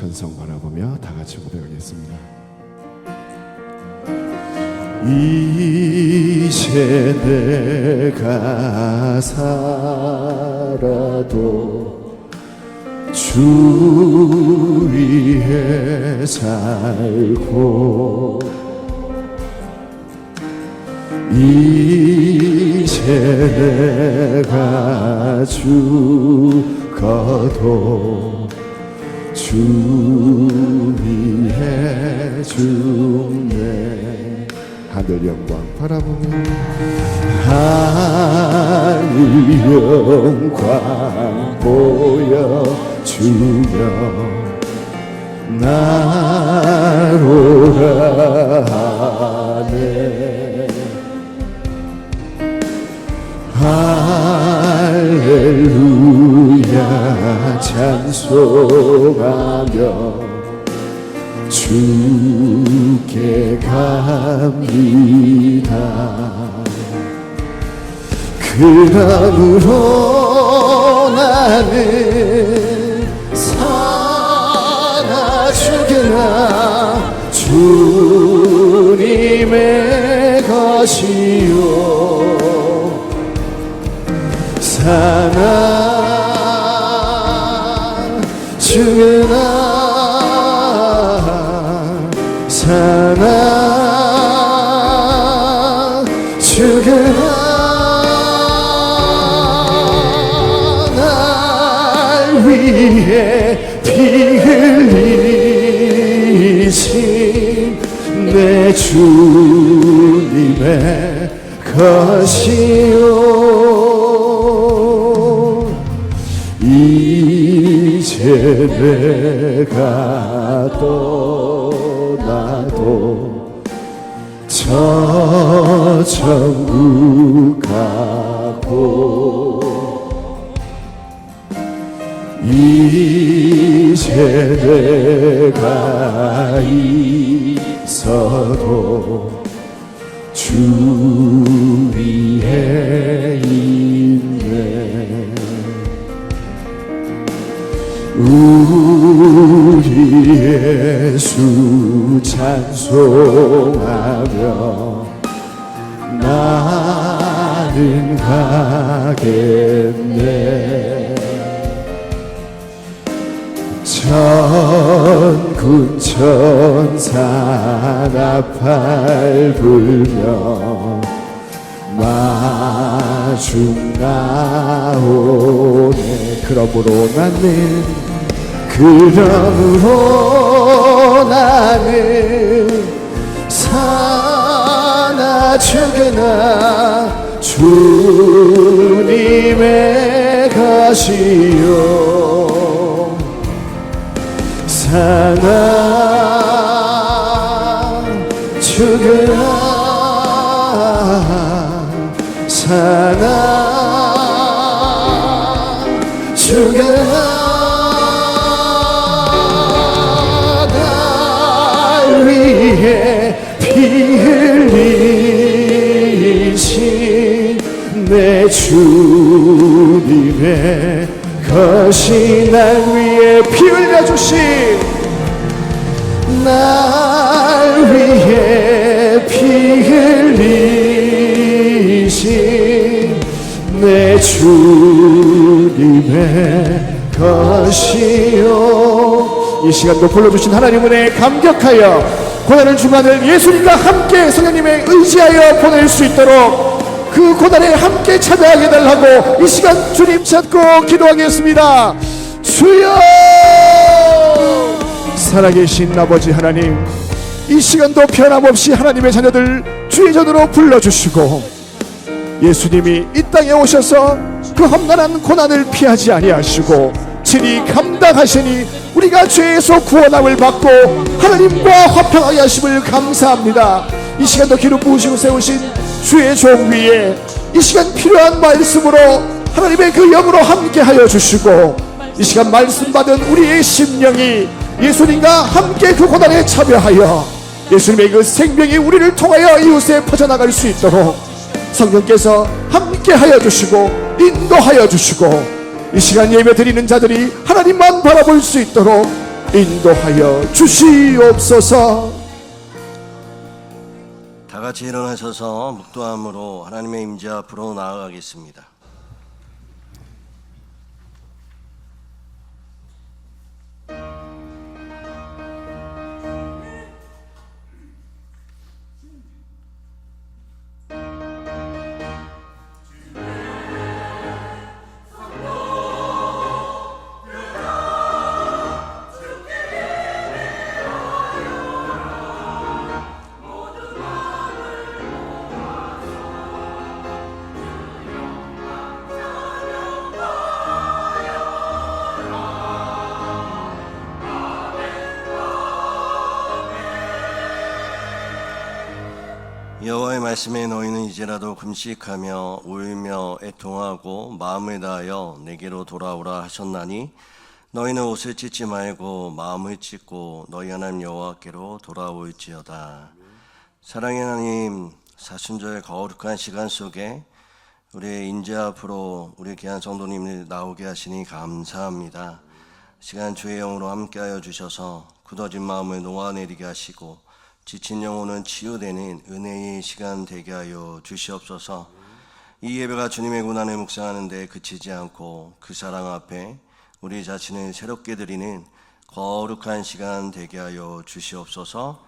천성 바라보며 다 같이 고백하겠습니다. 이제 내가 살아도 주 위에 살고 이제 내가 죽어도 주 위에 죽네. 하늘 영광 바라보며 하늘 영광 보여주며 나로라 하네. 할렐루야 찬송하며 주께 갑니다. 그러므로 나는 사나 죽으나 주님의 것이요 사나 죽으나 사나 죽으나 날 위해 피 흘리신 내 주님의 것이요 이제 내가 떠나도 저 천국 가고 이제 내가 있어도 주 위에 있네. 우리 예수 찬송하며 나는 가겠네. 천군 천사 나팔 불며 마중 나오네. 그러므로 나는 사나 죽으나 주님의 것이요 사나 죽으나 사나 죽으나 날 위해 피 흘리신 내 주님의 것이 날 위해 피 흘려주신 날 위해 피 흘리신 내 주님의 것이요. 이 시간도 불러주신 하나님 은혜에 감격하여 고난의 주간을 예수님과 함께 성령님의 의지하여 보낼 수 있도록 그 고난에 함께 참여하게 달라고 이 시간 주님 찾고 기도하겠습니다. 주여! 살아계신 아버지 하나님, 이 시간도 변함없이 하나님의 자녀들 주의 전으로 불러주시고 예수님이 이 땅에 오셔서 그 험난한 고난을 피하지 아니하시고 친히 감당하시니 우리가 죄에서 구원함을 받고 하나님과 화평하게 하심을 감사합니다. 이 시간도 기름 부으시고 세우신 주의 종 위에 이 시간 필요한 말씀으로 하나님의 그 영으로 함께하여 주시고 이 시간 말씀 받은 우리의 심령이 예수님과 함께 그 고난에 참여하여 예수님의 그 생명이 우리를 통하여 이웃에 퍼져나갈 수 있도록 성령께서 함께하여 주시고 인도하여 주시고 이 시간 예배 드리는 자들이 하나님만 바라볼 수 있도록 인도하여 주시옵소서. 다 같이 일어나셔서 묵도함으로 하나님의 임재 앞으로 나아가겠습니다. 여호와의 말씀에 너희는 이제라도 금식하며 울며 애통하고 마음을 다하여 내게로 돌아오라 하셨나니 너희는 옷을 찢지 말고 마음을 찢고 너희 하나님 여호와께로 돌아올지어다. 사랑의 하나님, 사순절 거룩한 시간 속에 우리의 인재 앞으로 우리 귀한 성도님을 나오게 하시니 감사합니다. 시간 주의 영으로 함께하여 주셔서 굳어진 마음을 놓아내리게 하시고 지친 영혼은 치유되는 은혜의 시간 되게 하여 주시옵소서. 이 예배가 주님의 고난을 묵상하는 데 그치지 않고 그 사랑 앞에 우리 자신을 새롭게 드리는 거룩한 시간 되게 하여 주시옵소서.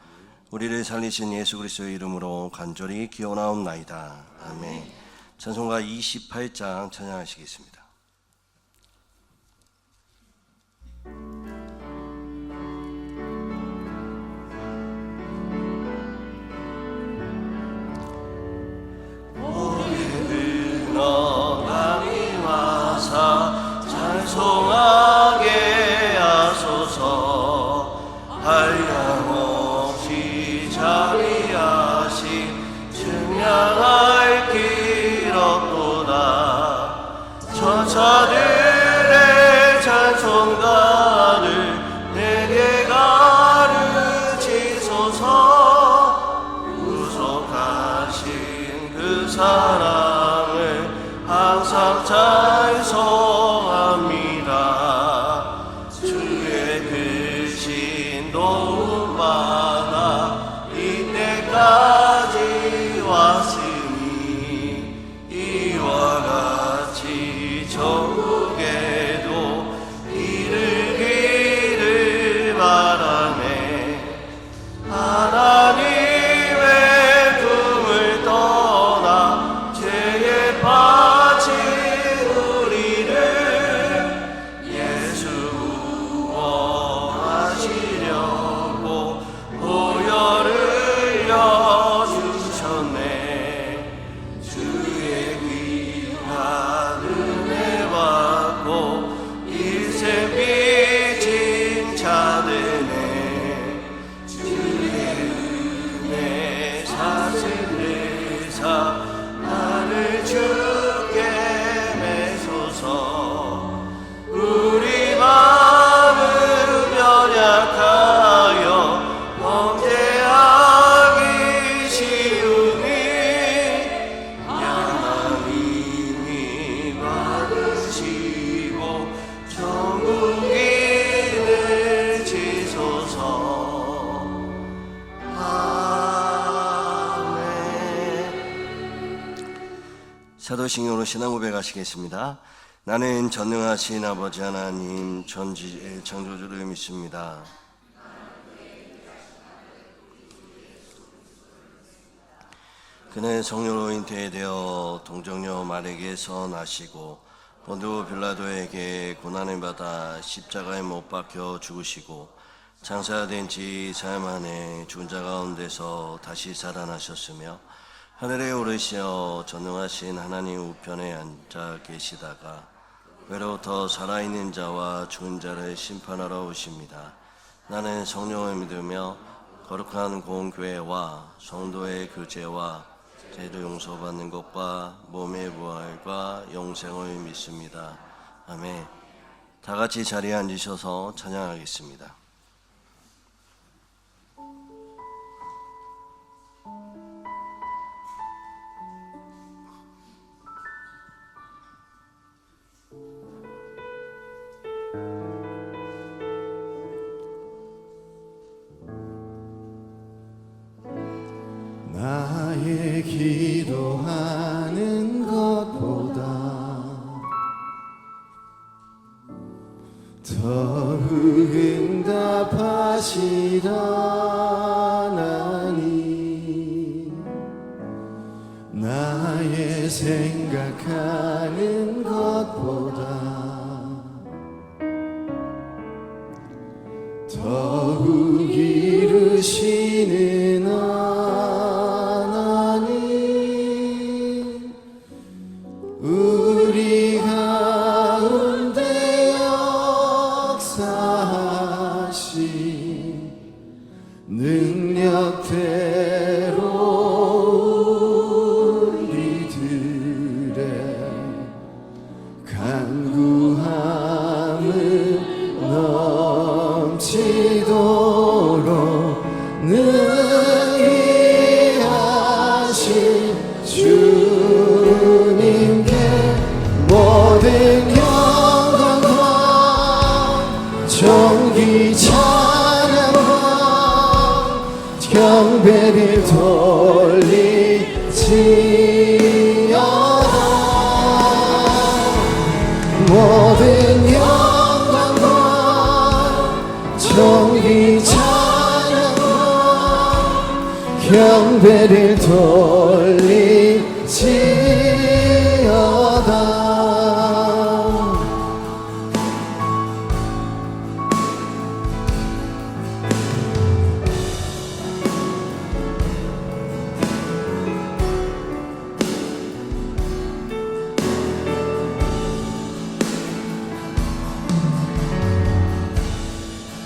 우리를 살리신 예수 그리스도의 이름으로 간절히 기원하옵나이다. 아멘. 찬송가 28장 찬양하시겠습니다. 찬송하게 하소서. 한량없이 자리하신 증량할 길 없도다. 천사들의 찬송가를 내게 가르치소서. 구속하신 그 사랑을 항상 찬송합니다. 주의 크신 도움마다 이때까지 왔으니 이와 같이 천국에도 이르기를 바라네. 하나님의 품을 떠나 죄에 빠진 우리를 예수 구원하시려고 보혈을 여주셨네. 주의 귀한 은혜 받고 일생 빚진 자되네. 주의 은혜 사슬 내사 나를 주께 매소서. 우리 마음을 연약하여 범죄하기 쉬우니 하나님이 받으시고 천국인을 지소서. 사도신경으로 신앙 고백하시겠습니다. 나는 전능하신 아버지 하나님 전지의 창조주를 믿습니다. 그는 성령으로 잉태되어 동정녀 마리아에게서 나시고 본디오 빌라도에게 고난을 받아 십자가에 못 박혀 죽으시고 장사된 지 사흘 만에 죽은 자 가운데서 다시 살아나셨으며 하늘에 오르시어 전능하신 하나님 우편에 앉아 계시다가 외로부터 살아있는 자와 죽은 자를 심판하러 오십니다. 나는 성령을 믿으며 거룩한 공교회와 성도의 교제와 죄를 용서받는 것과 몸의 부활과 영생을 믿습니다. 아멘. 다 같이 자리에 앉으셔서 찬양하겠습니다. 더욱 응답하시라 하나님 나의 생각하는 것보다 더욱 이루시는 하나님 우리 가운데 역사하신 능력대로 우리들의 간구함을 넘치도록 능히 하신 주님께 모든 영광과 존귀 찬양과 경배를 돌리지어다 모든 영광과 존귀 찬양과 경배를 돌리지어다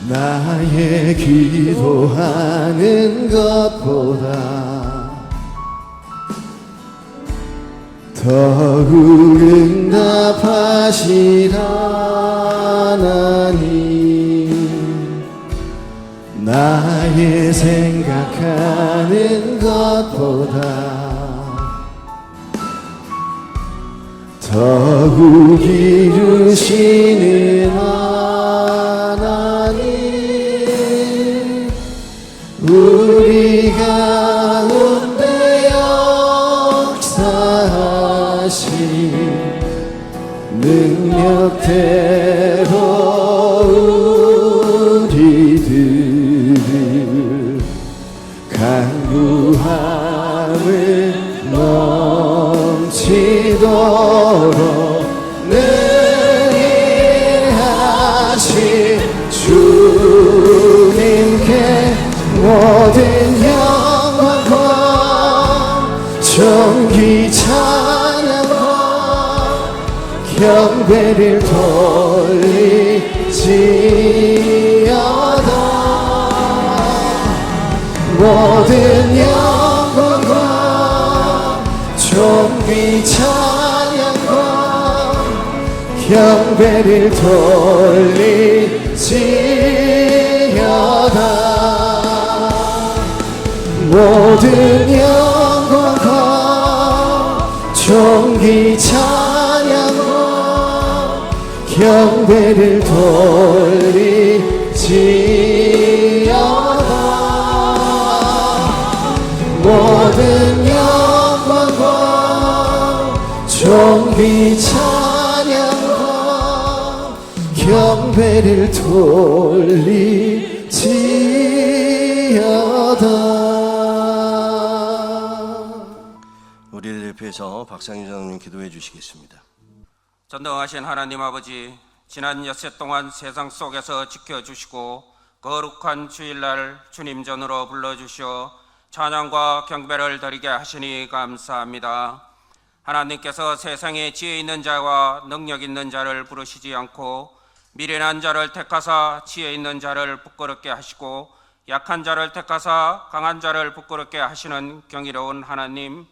나의 기도하는 것보다 더욱 응답하시라 하나님 나의 생각하는 것보다 더욱 이루시는 하나님 우리 가운데 역사하신 능력대로 우리들을 간구함을 넘치도록 능히 하신 주님께 모든 영광과 존귀 찬양과 경배를 돌리지어다 모든 영광과 존귀 찬양과 경배를 돌리지어다 모든 영광과 존귀 찬양과 경배를 돌리지어다 모든 영광과 존귀 찬양과 경배를 돌리지어다 우리를 대표해서 박상희 장로님 기도해 주시겠습니다. 전능하신 하나님 아버지, 지난 엿새 동안 세상 속에서 지켜주시고 거룩한 주일날 주님 전으로 불러주시어 찬양과 경배를 드리게 하시니 감사합니다. 하나님께서 세상에 지혜 있는 자와 능력 있는 자를 부르시지 않고 미련한 자를 택하사 지혜 있는 자를 부끄럽게 하시고 약한 자를 택하사 강한 자를 부끄럽게 하시는 경이로운 하나님,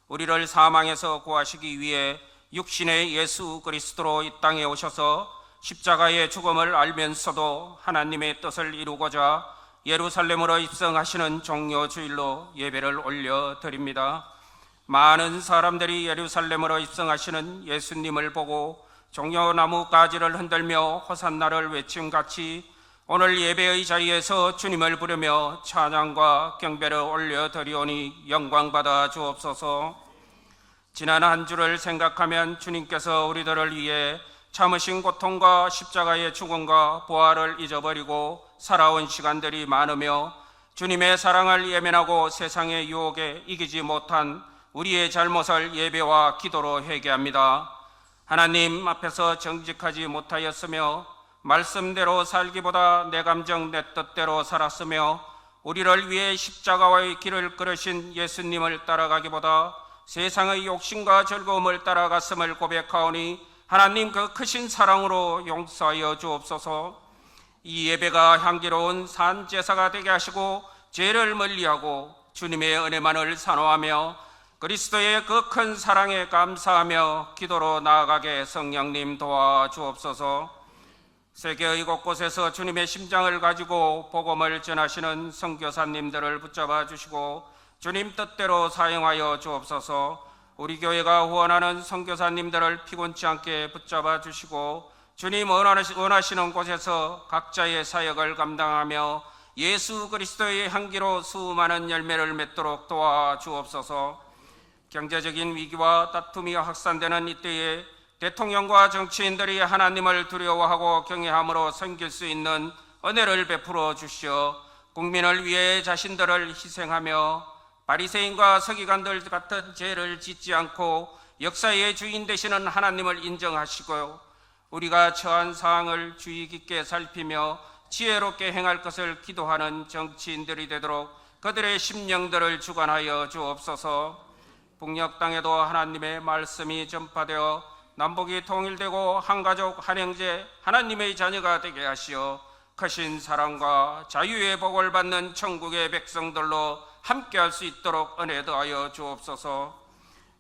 우리를 사망에서 구하시기 위해 육신의 예수 그리스도로 이 땅에 오셔서 십자가의 죽음을 알면서도 하나님의 뜻을 이루고자 예루살렘으로 입성하시는 종려 주일로 예배를 올려드립니다. 많은 사람들이 예루살렘으로 입성하시는 예수님을 보고 종려나무 가지를 흔들며 호산나를 외침같이 오늘 예배의 자리에서 주님을 부르며 찬양과 경배를 올려드리오니 영광받아 주옵소서. 지난 한 주를 생각하면 주님께서 우리들을 위해 참으신 고통과 십자가의 죽음과 부활을 잊어버리고 살아온 시간들이 많으며 주님의 사랑을 예면하고 세상의 유혹에 이기지 못한 우리의 잘못을 예배와 기도로 회개합니다. 하나님 앞에서 정직하지 못하였으며 말씀대로 살기보다 내 감정 내 뜻대로 살았으며 우리를 위해 십자가와의 길을 걸으신 예수님을 따라가기보다 세상의 욕심과 즐거움을 따라갔음을 고백하오니 하나님 그 크신 사랑으로 용서하여 주옵소서. 이 예배가 향기로운 산 제사가 되게 하시고 죄를 멀리하고 주님의 은혜만을 산호하며 그리스도의 그 큰 사랑에 감사하며 기도로 나아가게 성령님 도와주옵소서. 세계의 곳곳에서 주님의 심장을 가지고 복음을 전하시는 선교사님들을 붙잡아 주시고 주님 뜻대로 사용하여 주옵소서. 우리 교회가 후원하는 선교사님들을 피곤치 않게 붙잡아 주시고 주님 원하시는 곳에서 각자의 사역을 감당하며 예수 그리스도의 향기로 수많은 열매를 맺도록 도와주옵소서. 경제적인 위기와 다툼이 확산되는 이때에 대통령과 정치인들이 하나님을 두려워하고 경외함으로 섬길 수 있는 은혜를 베풀어 주시어 국민을 위해 자신들을 희생하며 바리새인과 서기관들 같은 죄를 짓지 않고 역사의 주인 되시는 하나님을 인정하시고 우리가 처한 상황을 주의 깊게 살피며 지혜롭게 행할 것을 기도하는 정치인들이 되도록 그들의 심령들을 주관하여 주옵소서. 북녘 땅에도 하나님의 말씀이 전파되어 남북이 통일되고 한가족 한형제 하나님의 자녀가 되게 하시어 크신 사랑과 자유의 복을 받는 천국의 백성들로 함께할 수 있도록 은혜 더하여 주옵소서.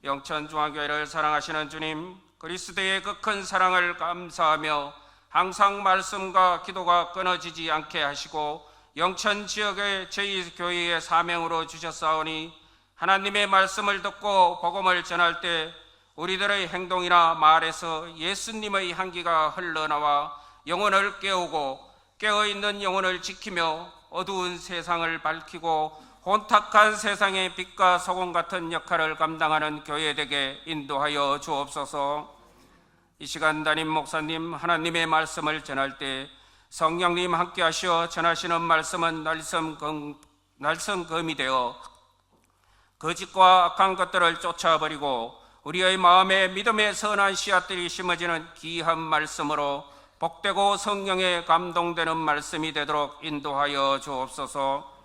영천중앙교회를 사랑하시는 주님, 그리스도의 그 큰 사랑을 감사하며 항상 말씀과 기도가 끊어지지 않게 하시고 영천 지역의 제2교회의 사명으로 주셨사오니 하나님의 말씀을 듣고 복음을 전할 때 우리들의 행동이나 말에서 예수님의 향기가 흘러나와 영혼을 깨우고 깨어있는 영혼을 지키며 어두운 세상을 밝히고 혼탁한 세상의 빛과 소금 같은 역할을 감당하는 교회 되게 인도하여 주옵소서. 이 시간 담임 목사님 하나님의 말씀을 전할 때 성령님 함께 하시어 전하시는 말씀은 날성검이 되어 거짓과 악한 것들을 쫓아버리고 우리의 마음에 믿음의 선한 씨앗들이 심어지는 귀한 말씀으로 복되고 성령에 감동되는 말씀이 되도록 인도하여 주옵소서.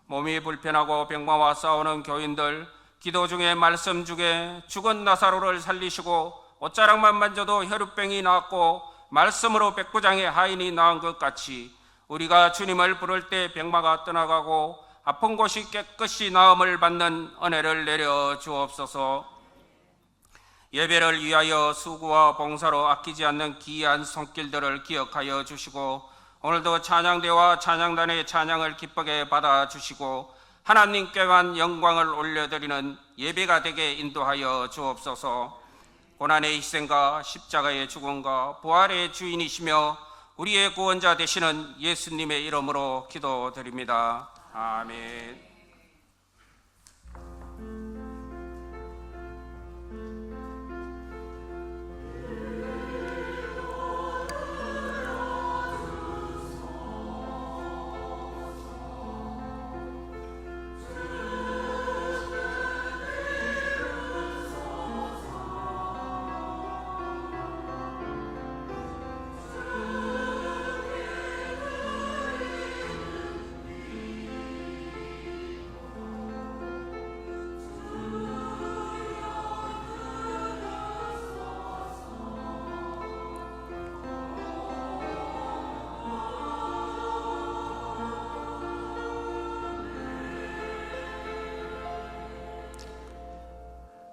몸이 불편하고 병마와 싸우는 교인들, 기도 중에 말씀 중에 죽은 나사로를 살리시고 옷자락만 만져도 혈우병이 나았고 말씀으로 백부장의 하인이 나은 것 같이 우리가 주님을 부를 때 병마가 떠나가고 아픈 곳이 깨끗이 나음을 받는 은혜를 내려 주옵소서. 예배를 위하여 수고와 봉사로 아끼지 않는 귀한 손길들을 기억하여 주시고 오늘도 찬양대와 찬양단의 찬양을 기쁘게 받아주시고 하나님께만 영광을 올려드리는 예배가 되게 인도하여 주옵소서. 고난의 희생과 십자가의 죽음과 부활의 주인이시며 우리의 구원자 되시는 예수님의 이름으로 기도드립니다. 아멘.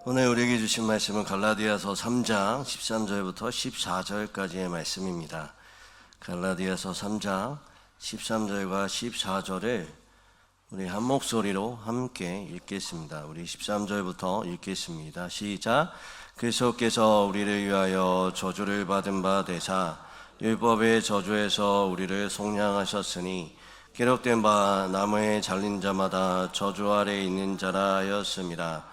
오늘 우리에게 주신 말씀은 갈라디아서 3장 13절부터 14절까지의 말씀입니다. 갈라디아서 3장 13절과 14절을 우리 한 목소리로 함께 읽겠습니다. 우리 13절부터 읽겠습니다. 시작. 그리스도께서 우리를 위하여 저주를 받은 바 되사 율법의 저주에서 우리를 속량하셨으니 기록된 바 나무에 잘린 자마다 저주 아래 있는 자라 하였습니다.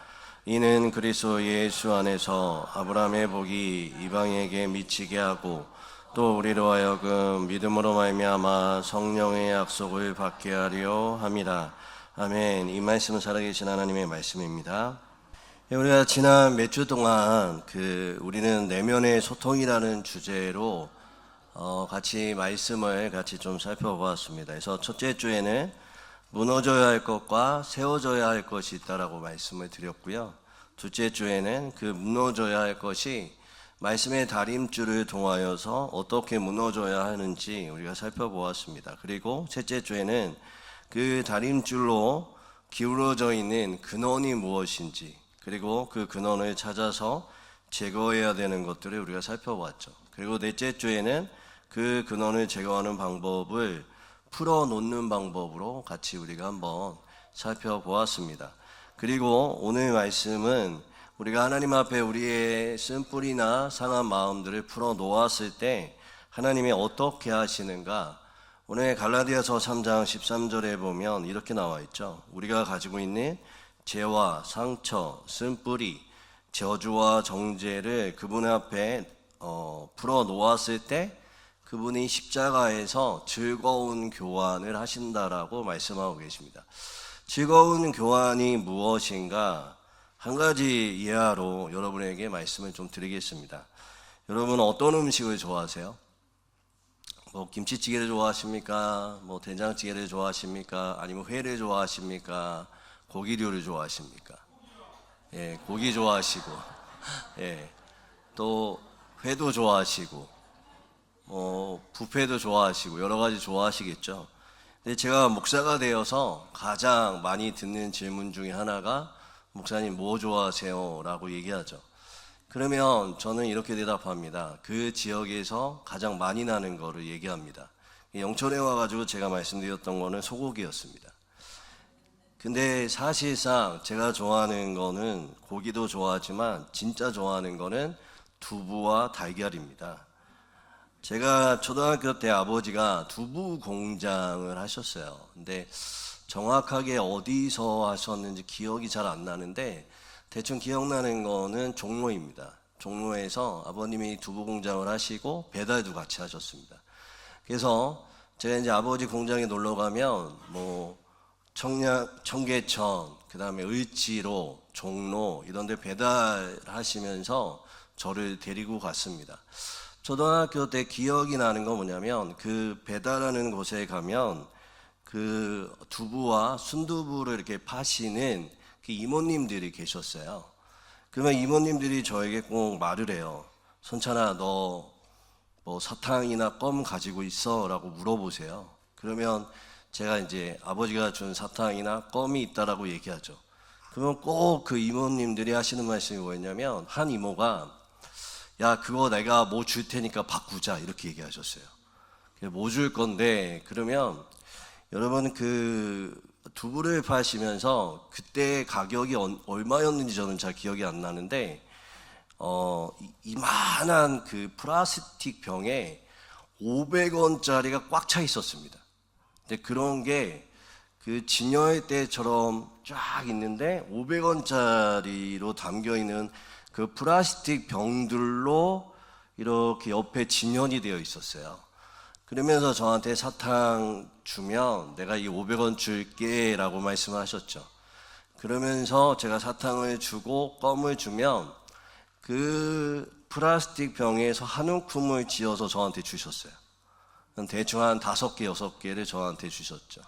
이는 그리스도 예수 안에서 아브라함의 복이 이방인에게 미치게 하고 또 우리로 하여금 믿음으로 말미암아 성령의 약속을 받게 하려 함이라. 아멘. 이 말씀은 살아계신 하나님의 말씀입니다. 우리가 지난 몇 주 동안 우리는 내면의 소통이라는 주제로 같이 말씀을 같이 좀 살펴보았습니다. 그래서 첫째 주에는 무너져야 할 것과 세워져야 할 것이 있다라고 말씀을 드렸고요. 둘째 주에는 그 무너져야 할 것이 말씀의 다림줄을 통하여서 어떻게 무너져야 하는지 우리가 살펴보았습니다. 그리고 셋째 주에는 그 다림줄로 기울어져 있는 근원이 무엇인지, 그리고 그 근원을 찾아서 제거해야 되는 것들을 우리가 살펴보았죠. 그리고 넷째 주에는 그 근원을 제거하는 방법을 풀어놓는 방법으로 같이 우리가 한번 살펴보았습니다. 그리고 오늘 말씀은 우리가 하나님 앞에 우리의 쓴뿌리나 상한 마음들을 풀어놓았을 때 하나님이 어떻게 하시는가, 오늘 갈라디아서 3장 13절에 보면 이렇게 나와 있죠. 우리가 가지고 있는 죄와 상처, 쓴뿌리, 저주와 정죄를 그분 앞에 풀어놓았을 때 그분이 십자가에서 즐거운 교환을 하신다라고 말씀하고 계십니다. 즐거운 교환이 무엇인가 한 가지 이하로 여러분에게 말씀을 좀 드리겠습니다. 여러분 어떤 음식을 좋아하세요? 김치찌개를 좋아하십니까? 된장찌개를 좋아하십니까? 아니면 회를 좋아하십니까? 고기류를 좋아하십니까? 예, 고기 좋아하시고, 예, 또 회도 좋아하시고, 뷔페도 좋아하시고 여러 가지 좋아하시겠죠. 근데 제가 목사가 되어서 가장 많이 듣는 질문 중에 하나가 목사님 뭐 좋아하세요? 라고 얘기하죠. 그러면 저는 이렇게 대답합니다. 그 지역에서 가장 많이 나는 거를 얘기합니다. 영천에 와가지고 제가 말씀드렸던 거는 소고기였습니다. 근데 사실상 제가 좋아하는 거는 고기도 좋아하지만 진짜 좋아하는 거는 두부와 달걀입니다. 제가 초등학교 때 아버지가 두부 공장을 하셨어요. 근데 정확하게 어디서 하셨는지 기억이 잘 안 나는데 대충 기억나는 거는 종로입니다. 종로에서 아버님이 두부 공장을 하시고 배달도 같이 하셨습니다. 그래서 제가 이제 아버지 공장에 놀러 가면 청계천, 그 다음에 을지로, 종로 이런 데 배달하시면서 저를 데리고 갔습니다. 초등학교 때 기억이 나는 건 뭐냐면 그 배달하는 곳에 가면 그 두부와 순두부를 이렇게 파시는 그 이모님들이 계셨어요. 그러면 이모님들이 저에게 꼭 말을 해요. 선찬아, 너 사탕이나 껌 가지고 있어? 라고 물어보세요. 그러면 제가 이제 아버지가 준 사탕이나 껌이 있다라고 얘기하죠. 그러면 꼭 그 이모님들이 하시는 말씀이 뭐였냐면, 한 이모가 야, 그거 내가 뭐 줄 테니까 바꾸자 이렇게 얘기하셨어요. 뭐 줄 건데, 그러면 여러분 그 두부를 파시면서 그때 가격이 얼마였는지 저는 잘 기억이 안 나는데 이만한 그 플라스틱 병에 500원짜리가 꽉 차 있었습니다. 근데 그런 게 그 진열 때처럼 쫙 있는데 500원짜리로 담겨 있는 그 플라스틱 병들로 이렇게 옆에 진열이 되어 있었어요. 그러면서 저한테 사탕 주면 내가 이 500원 줄게 라고 말씀하셨죠. 그러면서 제가 사탕을 주고 껌을 주면 그 플라스틱 병에서 한 움큼을 쥐어서 저한테 주셨어요. 대충 한 5개, 6개를 저한테 주셨죠.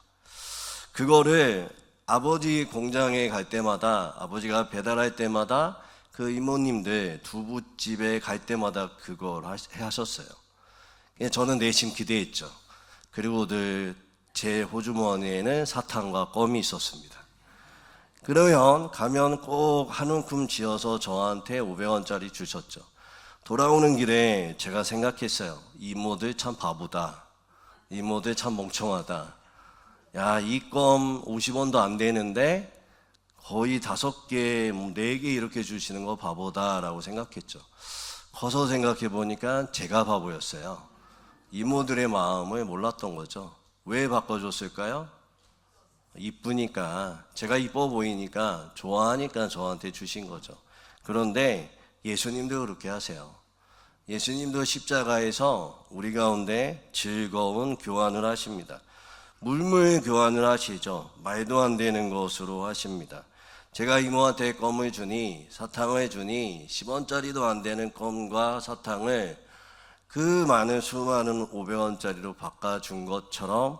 그거를 아버지 공장에 갈 때마다, 아버지가 배달할 때마다 그 이모님들 두부집에 갈 때마다 그걸 하셨어요. 저는 내심 기대했죠. 그리고 늘 제 호주머니에는 사탕과 껌이 있었습니다. 그러면 가면 꼭 한 움큼 쥐어서 저한테 500원짜리 주셨죠. 돌아오는 길에 제가 생각했어요. 이모들 참 바보다. 이모들 참 멍청하다. 야, 이 껌 50원도 안 되는데 거의 5개, 4개 이렇게 주시는 거 바보다라고 생각했죠. 커서 생각해 보니까 제가 바보였어요. 이모들의 마음을 몰랐던 거죠. 왜 바꿔줬을까요? 이쁘니까, 제가 이뻐 보이니까 좋아하니까 저한테 주신 거죠. 그런데 예수님도 그렇게 하세요. 예수님도 십자가에서 우리 가운데 즐거운 교환을 하십니다. 물물 교환을 하시죠. 말도 안 되는 것으로 하십니다. 제가 이모한테 껌을 주니, 사탕을 주니 10원짜리도 안 되는 껌과 사탕을 그 많은 수많은 500원짜리로 바꿔준 것처럼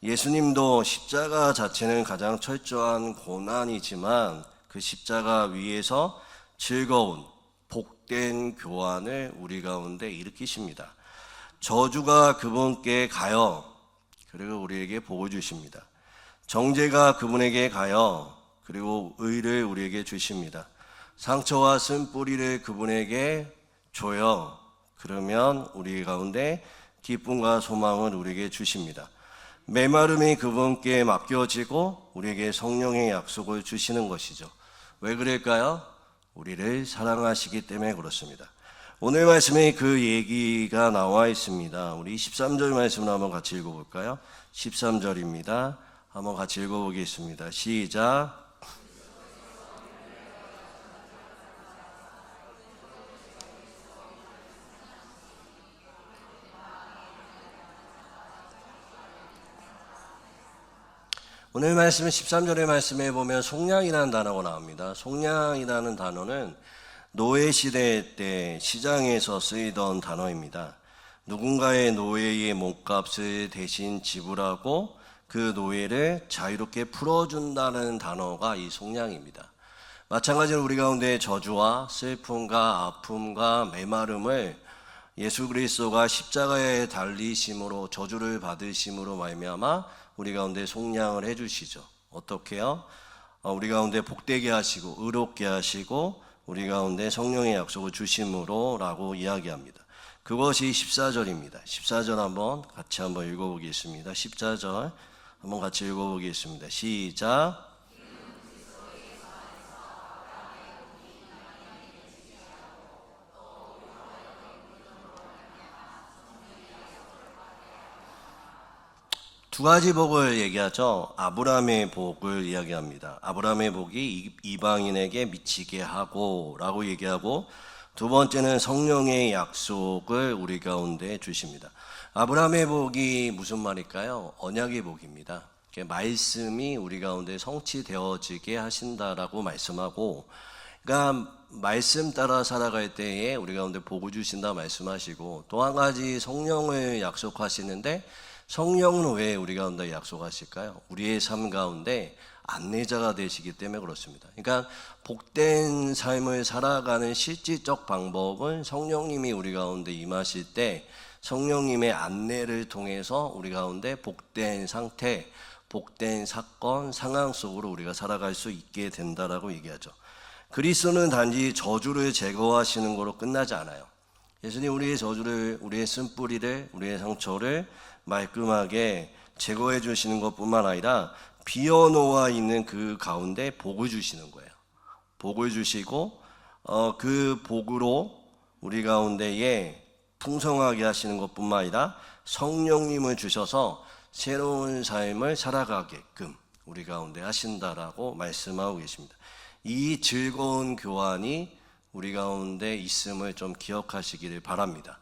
예수님도 십자가 자체는 가장 철저한 고난이지만 그 십자가 위에서 즐거운 복된 교환을 우리 가운데 일으키십니다. 저주가 그분께 가요. 그리고 우리에게 복을 주십니다. 정죄가 그분에게 가요. 그리고 의를 우리에게 주십니다. 상처와 쓴뿌리를 그분에게 줘요. 그러면 우리 가운데 기쁨과 소망을 우리에게 주십니다. 메마름이 그분께 맡겨지고 우리에게 성령의 약속을 주시는 것이죠. 왜 그럴까요? 우리를 사랑하시기 때문에 그렇습니다. 오늘 말씀에 그 얘기가 나와 있습니다. 우리 13절 말씀을 한번 같이 읽어볼까요? 13절입니다. 한번 같이 읽어보겠습니다. 시작. 오늘 말씀은 13절의 말씀에 보면 속량이라는 단어가 나옵니다. 속량이라는 단어는 노예 시대 때 시장에서 쓰이던 단어입니다. 누군가의 노예의 몸값을 대신 지불하고 그 노예를 자유롭게 풀어준다는 단어가 이 속량입니다. 마찬가지로 우리 가운데 저주와 슬픔과 아픔과 메마름을 예수 그리스도가 십자가에 달리심으로 저주를 받으심으로 말미암아 우리 가운데 속량을 해주시죠. 어떻게요? 우리 가운데 복되게 하시고 의롭게 하시고 우리 가운데 성령의 약속을 주심으로 라고 이야기합니다. 그것이 14절입니다. 14절 한번 같이 한번 읽어보겠습니다. 14절 한번 같이 읽어보겠습니다. 시작. 두 가지 복을 얘기하죠. 아브라함의 복을 이야기합니다. 아브라함의 복이 이방인에게 미치게 하고 라고 얘기하고, 두 번째는 성령의 약속을 우리 가운데 주십니다. 아브라함의 복이 무슨 말일까요? 언약의 복입니다. 말씀이 우리 가운데 성취되어지게 하신다라고 말씀하고, 그러니까 말씀 따라 살아갈 때에 우리 가운데 복을 주신다 말씀하시고, 또 한 가지 성령을 약속하시는데, 성령은 왜 우리 가운데 약속하실까요? 우리의 삶 가운데 안내자가 되시기 때문에 그렇습니다. 그러니까 복된 삶을 살아가는 실질적 방법은 성령님이 우리 가운데 임하실 때 성령님의 안내를 통해서 우리 가운데 복된 상태, 복된 사건, 상황 속으로 우리가 살아갈 수 있게 된다라고 얘기하죠. 그리스도는 단지 저주를 제거하시는 거로 끝나지 않아요. 예수님 우리의 저주를, 우리의 쓴뿌리를, 우리의 상처를 말끔하게 제거해 주시는 것뿐만 아니라 비어놓아 있는 그 가운데 복을 주시는 거예요. 복을 주시고 그 복으로 우리 가운데에 풍성하게 하시는 것뿐만 아니라 성령님을 주셔서 새로운 삶을 살아가게끔 우리 가운데 하신다라고 말씀하고 계십니다. 이 즐거운 교환이 우리 가운데 있음을 좀 기억하시기를 바랍니다.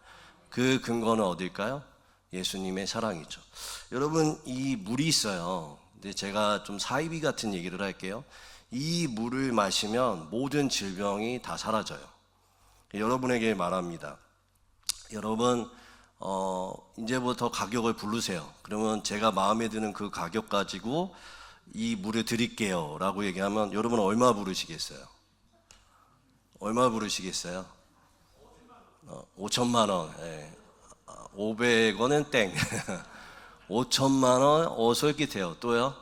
그 근거는 어딜까요? 예수님의 사랑이죠. 여러분, 이 물이 있어요. 근데 제가 좀 사이비 같은 얘기를 할게요. 이 물을 마시면 모든 질병이 다 사라져요. 여러분에게 말합니다. 여러분, 이제부터 가격을 부르세요. 그러면 제가 마음에 드는 그 가격 가지고 이 물을 드릴게요 라고 얘기하면 여러분 얼마 부르시겠어요? 얼마 부르시겠어요? 5천만 원. 예. 500원은 땡. 5천만 원 어설깃해요. 또요?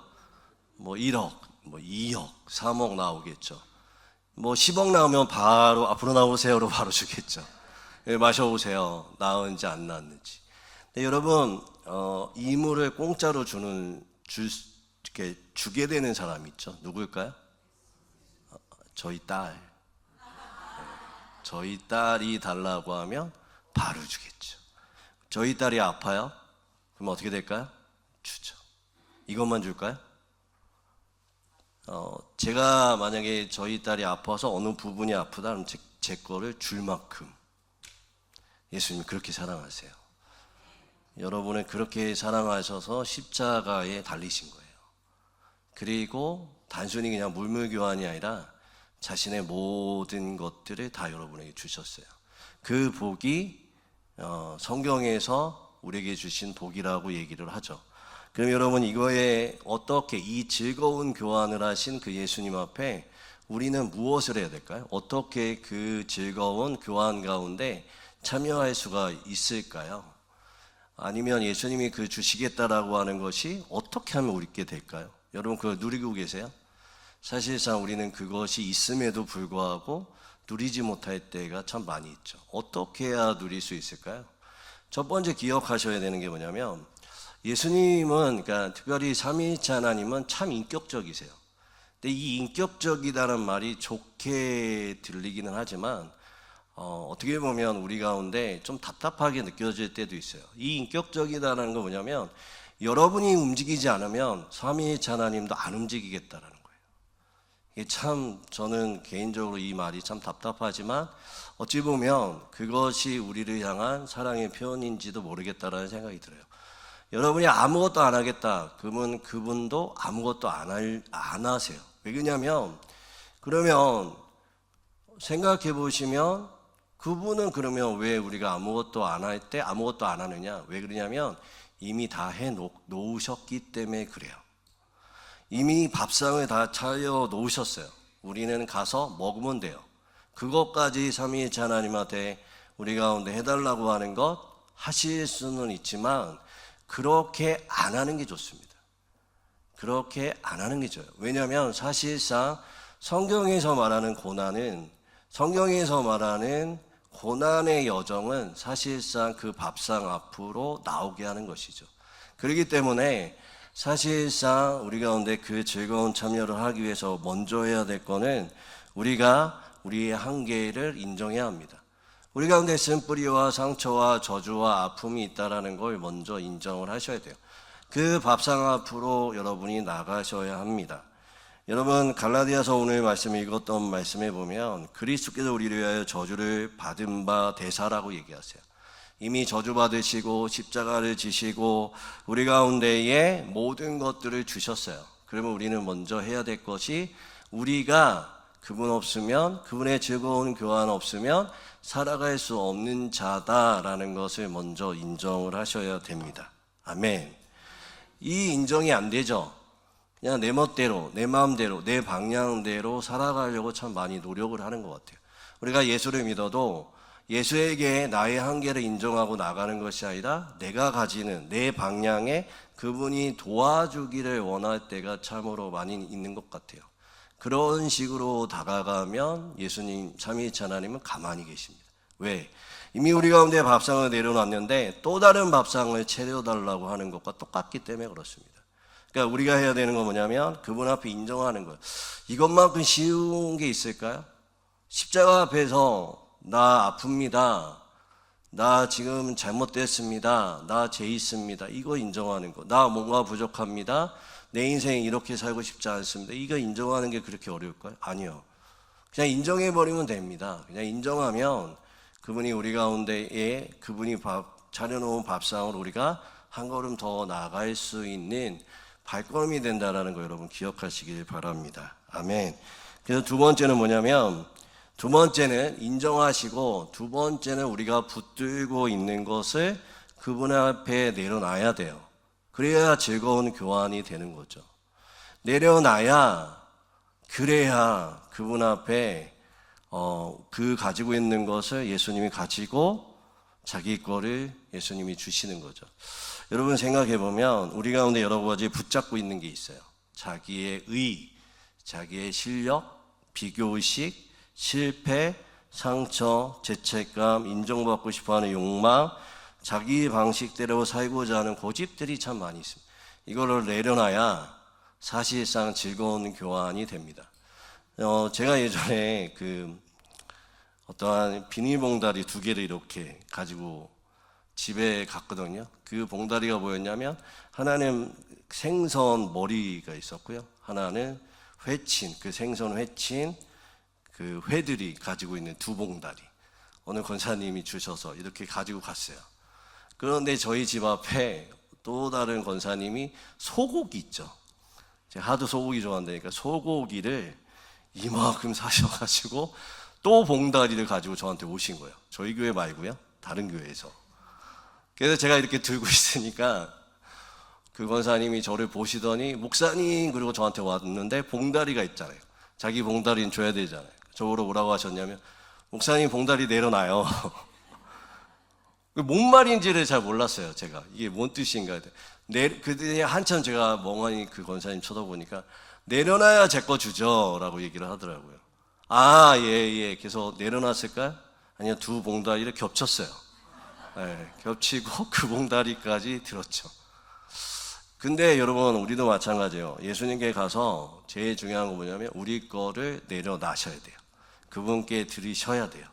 뭐 1억, 뭐 2억, 3억 나오겠죠. 뭐 10억 나오면 바로 앞으로 나오세요로 바로 주겠죠. 예, 마셔보세요. 나은지 안 나았는지. 근데 여러분, 이 물을 공짜로 이렇게 주게 되는 사람이 있죠. 누구일까요? 저희 딸. 저희 딸이 달라고 하면 바로 주겠죠. 저희 딸이 아파요? 그럼 어떻게 될까요? 주죠. 이것만 줄까요? 제가 만약에 저희 딸이 아파서 어느 부분이 아프다 그러면 제 거를 줄 만큼 예수님이 그렇게 사랑하세요. 여러분을 그렇게 사랑하셔서 십자가에 달리신 거예요. 그리고 단순히 그냥 물물교환이 아니라 자신의 모든 것들을 다 여러분에게 주셨어요. 그 복이 성경에서 우리에게 주신 복이라고 얘기를 하죠. 그럼 여러분, 이거에 어떻게 이 즐거운 교환을 하신 그 예수님 앞에 우리는 무엇을 해야 될까요? 어떻게 그 즐거운 교환 가운데 참여할 수가 있을까요? 아니면 예수님이 그 주시겠다라고 하는 것이 어떻게 하면 우리께 될까요? 여러분, 그걸 누리고 계세요? 사실상 우리는 그것이 있음에도 불구하고 누리지 못할 때가 참 많이 있죠. 어떻게 해야 누릴 수 있을까요? 첫 번째 기억하셔야 되는 게 뭐냐면, 예수님은, 그러니까 특별히 삼위일체 하나님은 참 인격적이세요. 근데 이 인격적이다는 말이 좋게 들리기는 하지만 어떻게 보면 우리 가운데 좀 답답하게 느껴질 때도 있어요. 이 인격적이다라는 건 뭐냐면, 여러분이 움직이지 않으면 삼위일체 하나님도 안 움직이겠다라는 거예요. 이게 참, 저는 개인적으로 이 말이 참 답답하지만 어찌 보면 그것이 우리를 향한 사랑의 표현인지도 모르겠다라는 생각이 들어요. 여러분이 아무것도 안 하겠다 그러면 그분도 아무것도 안 하세요. 왜 그러냐면, 그러면 생각해 보시면 그분은 그러면 왜 우리가 아무것도 안 할 때 아무것도 안 하느냐? 왜 그러냐면 이미 다 해 놓으셨기 때문에 그래요. 이미 밥상을 다 차려 놓으셨어요. 우리는 가서 먹으면 돼요. 그것까지 삼위일체 하나님한테 우리 가운데 해달라고 하는 것 하실 수는 있지만 그렇게 안 하는 게 좋습니다. 그렇게 안 하는 게 좋아요. 왜냐하면 사실상 성경에서 말하는 고난의 여정은 사실상 그 밥상 앞으로 나오게 하는 것이죠. 그렇기 때문에 사실상 우리 가운데 그 즐거운 참여를 하기 위해서 먼저 해야 될 거는 우리가 우리의 한계를 인정해야 합니다. 우리 가운데 쓴뿌리와 상처와 저주와 아픔이 있다는 걸 먼저 인정을 하셔야 돼요. 그 밥상 앞으로 여러분이 나가셔야 합니다. 여러분, 갈라디아서 오늘 말씀 읽었던 말씀에 보면 그리스도께서 우리를 위하여 저주를 받은 바 되사라고 얘기하세요. 이미 저주받으시고 십자가를 지시고 우리 가운데에 모든 것들을 주셨어요. 그러면 우리는 먼저 해야 될 것이, 우리가 그분 없으면, 그분의 즐거운 교환 없으면 살아갈 수 없는 자다라는 것을 먼저 인정을 하셔야 됩니다. 아멘. 이 인정이 안 되죠. 그냥 내 멋대로, 내 마음대로, 내 방향대로 살아가려고 참 많이 노력을 하는 것 같아요. 우리가 예수를 믿어도 예수에게 나의 한계를 인정하고 나가는 것이 아니라 내가 가지는 내 방향에 그분이 도와주기를 원할 때가 참으로 많이 있는 것 같아요. 그런 식으로 다가가면 예수님 삼위일체 하나님은 가만히 계십니다. 왜? 이미 우리 가운데 밥상을 내려놨는데 또 다른 밥상을 차려달라고 하는 것과 똑같기 때문에 그렇습니다. 그러니까 우리가 해야 되는 건 뭐냐면 그분 앞에 인정하는 거예요. 이것만큼 쉬운 게 있을까요? 십자가 앞에서 나 아픕니다, 나 지금 잘못됐습니다, 나 죄 있습니다, 이거 인정하는 거. 나 뭔가 부족합니다, 내 인생 이렇게 살고 싶지 않습니다, 이거 인정하는 게 그렇게 어려울까요? 아니요. 그냥 인정해버리면 됩니다. 그냥 인정하면 그분이 우리 가운데에 그분이 차려놓은 밥상으로 우리가 한 걸음 더 나아갈 수 있는 발걸음이 된다는 거 여러분 기억하시길 바랍니다. 아멘. 그래서 두 번째는 뭐냐면, 두 번째는 인정하시고, 두 번째는 우리가 붙들고 있는 것을 그분 앞에 내려놔야 돼요. 그래야 즐거운 교환이 되는 거죠. 내려놔야, 그래야 그분 앞에 그 가지고 있는 것을 예수님이 가지고 자기 거를 예수님이 주시는 거죠. 여러분 생각해 보면 우리 가운데 여러 가지 붙잡고 있는 게 있어요. 자기의 의, 자기의 실력, 비교의식, 실패, 상처, 죄책감, 인정받고 싶어하는 욕망, 자기 방식대로 살고자 하는 고집들이 참 많이 있습니다. 이거를 내려놔야 사실상 즐거운 교환이 됩니다. 제가 예전에 어떠한 비닐봉다리 2개를 이렇게 가지고 집에 갔거든요. 그 봉다리가 뭐였냐면, 하나는 생선 머리가 있었고요, 하나는 회친, 그 생선 회친 그 회들이 가지고 있는 두 봉다리 어느 권사님이 주셔서 이렇게 가지고 갔어요. 그런데 저희 집 앞에 또 다른 권사님이 소고기 있죠. 제가 하도 소고기 좋아한다니까 소고기를 이만큼 사셔가지고 또 봉다리를 가지고 저한테 오신 거예요. 저희 교회 말고요, 다른 교회에서. 그래서 제가 이렇게 들고 있으니까 그 권사님이 저를 보시더니 목사님 그리고 저한테 왔는데 봉다리가 있잖아요. 자기 봉다리는 줘야 되잖아요. 저보러 뭐라고 하셨냐면 목사님 봉다리 내려놔요. 뭔 말인지를 잘 몰랐어요. 제가 이게 뭔 뜻인가. 그때 한참 제가 멍하니 그 권사님 쳐다보니까 내려놔야 제 거 주죠 라고 얘기를 하더라고요. 아, 예. 그래서 내려놨을까요? 아니요, 두 봉다리를 겹쳤어요. 네, 겹치고 그 봉다리까지 들었죠. 근데 여러분, 우리도 마찬가지예요. 예수님께 가서 제일 중요한 거 뭐냐면 우리 거를 내려놔셔야 돼요. 그분께 드리셔야 돼요.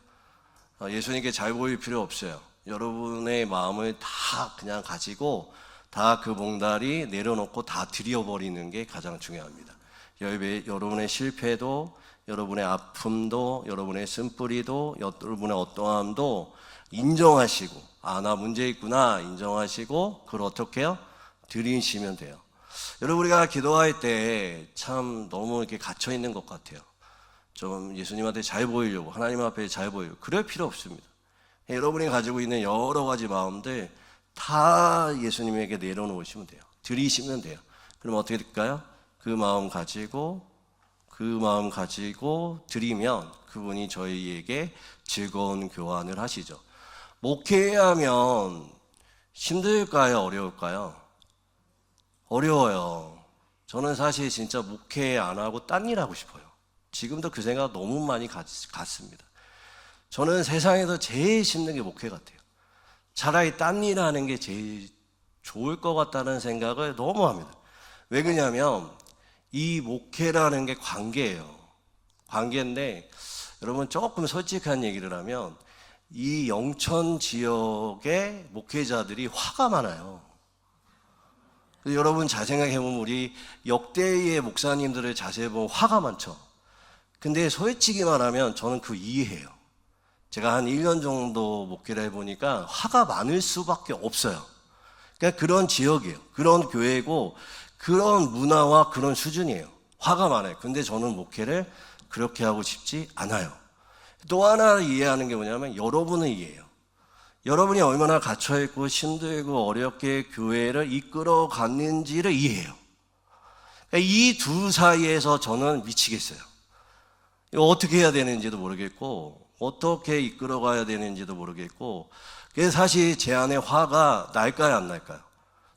예수님께 잘 보일 필요 없어요. 여러분의 마음을 다 그냥 가지고 다 그 봉다리 내려놓고 다 드려버리는 게 가장 중요합니다. 여러분의 실패도, 여러분의 아픔도, 여러분의 쓴뿌리도, 여러분의 어떠함도 인정하시고, 아, 나 문제 있구나 인정하시고 그걸 어떻게 해요? 드리시면 돼요. 여러분, 우리가 기도할 때 참 너무 이렇게 갇혀 있는 것 같아요. 좀 예수님한테 잘 보이려고, 하나님 앞에 잘 보이려고. 그럴 필요 없습니다. 여러분이 가지고 있는 여러 가지 마음들 다 예수님에게 내려놓으시면 돼요. 드리시면 돼요. 그럼 어떻게 될까요? 그 마음 가지고 드리면 그분이 저희에게 즐거운 교환을 하시죠. 목회하면 힘들까요? 어려울까요? 어려워요. 저는 사실 진짜 목회 안 하고 딴 일 하고 싶어요. 지금도 그 생각 너무 많이 갔습니다. 저는 세상에서 제일 힘든 게 목회 같아요. 차라리 딴 일 하는 게 제일 좋을 것 같다는 생각을 너무 합니다. 왜 그러냐면 이 목회라는 게 관계예요. 관계인데 여러분 조금 솔직한 얘기를 하면 이 영천 지역의 목회자들이 화가 많아요. 여러분 잘 생각해보면 우리 역대의 목사님들을 자세히 보면 화가 많죠. 근데 솔직히 말하면 저는 그 이해해요. 제가 한 1년 정도 목회를 해보니까 화가 많을 수밖에 없어요. 그러니까 그런 지역이에요. 그런 교회고 그런 문화와 그런 수준이에요. 화가 많아요. 근데 저는 목회를 그렇게 하고 싶지 않아요. 또 하나 이해하는 게 뭐냐면 여러분을 이해해요. 여러분이 얼마나 갇혀있고 힘들고 어렵게 교회를 이끌어 갔는지를 이해해요. 이 두 사이에서 저는 미치겠어요. 이거 어떻게 해야 되는지도 모르겠고 어떻게 이끌어 가야 되는지도 모르겠고 그래서 사실 제 안에 화가 날까요 안 날까요?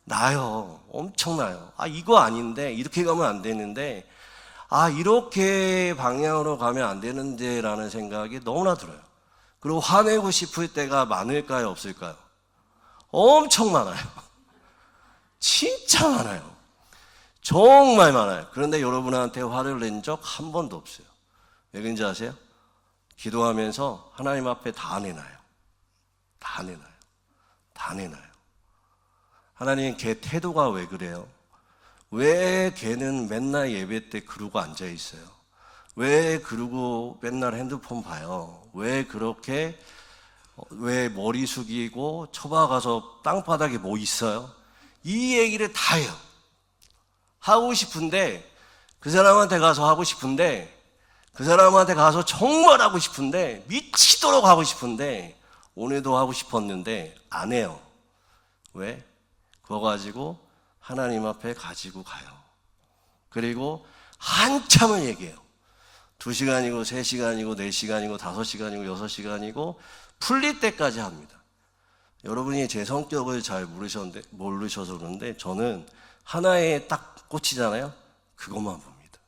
나요. 엄청 나요. 아, 이거 아닌데 이렇게 가면 안 되는데 아, 이렇게 방향으로 가면 안 되는데 라는 생각이 너무나 들어요. 그리고 화내고 싶을 때가 많을까요 없을까요? 엄청 많아요. 진짜 많아요. 정말 많아요. 그런데 여러분한테 화를 낸 적 한 번도 없어요. 왜 그런지 아세요? 기도하면서 하나님 앞에 다 내놔요. 다 내놔요. 다 내놔요. 하나님, 걔 태도가 왜 그래요? 왜 걔는 맨날 예배 때 그러고 앉아 있어요? 왜 그러고 맨날 핸드폰 봐요? 왜 그렇게 왜 머리 숙이고 처박아서 땅바닥에 뭐 있어요? 이 얘기를 다 해요. 하고 싶은데 그 사람한테 가서 하고 싶은데 그 사람한테 가서 정말 하고 싶은데 미치도록 하고 싶은데 오늘도 하고 싶었는데 안 해요. 왜? 그거 가지고 하나님 앞에 가지고 가요. 그리고 한참을 얘기해요. 2시간이고 3시간이고 4시간이고 5시간이고 6시간이고 풀릴 때까지 합니다. 여러분이 제 성격을 잘 모르셔서 그런데 저는 하나에 딱 꽂히잖아요. 그것만 봅니다.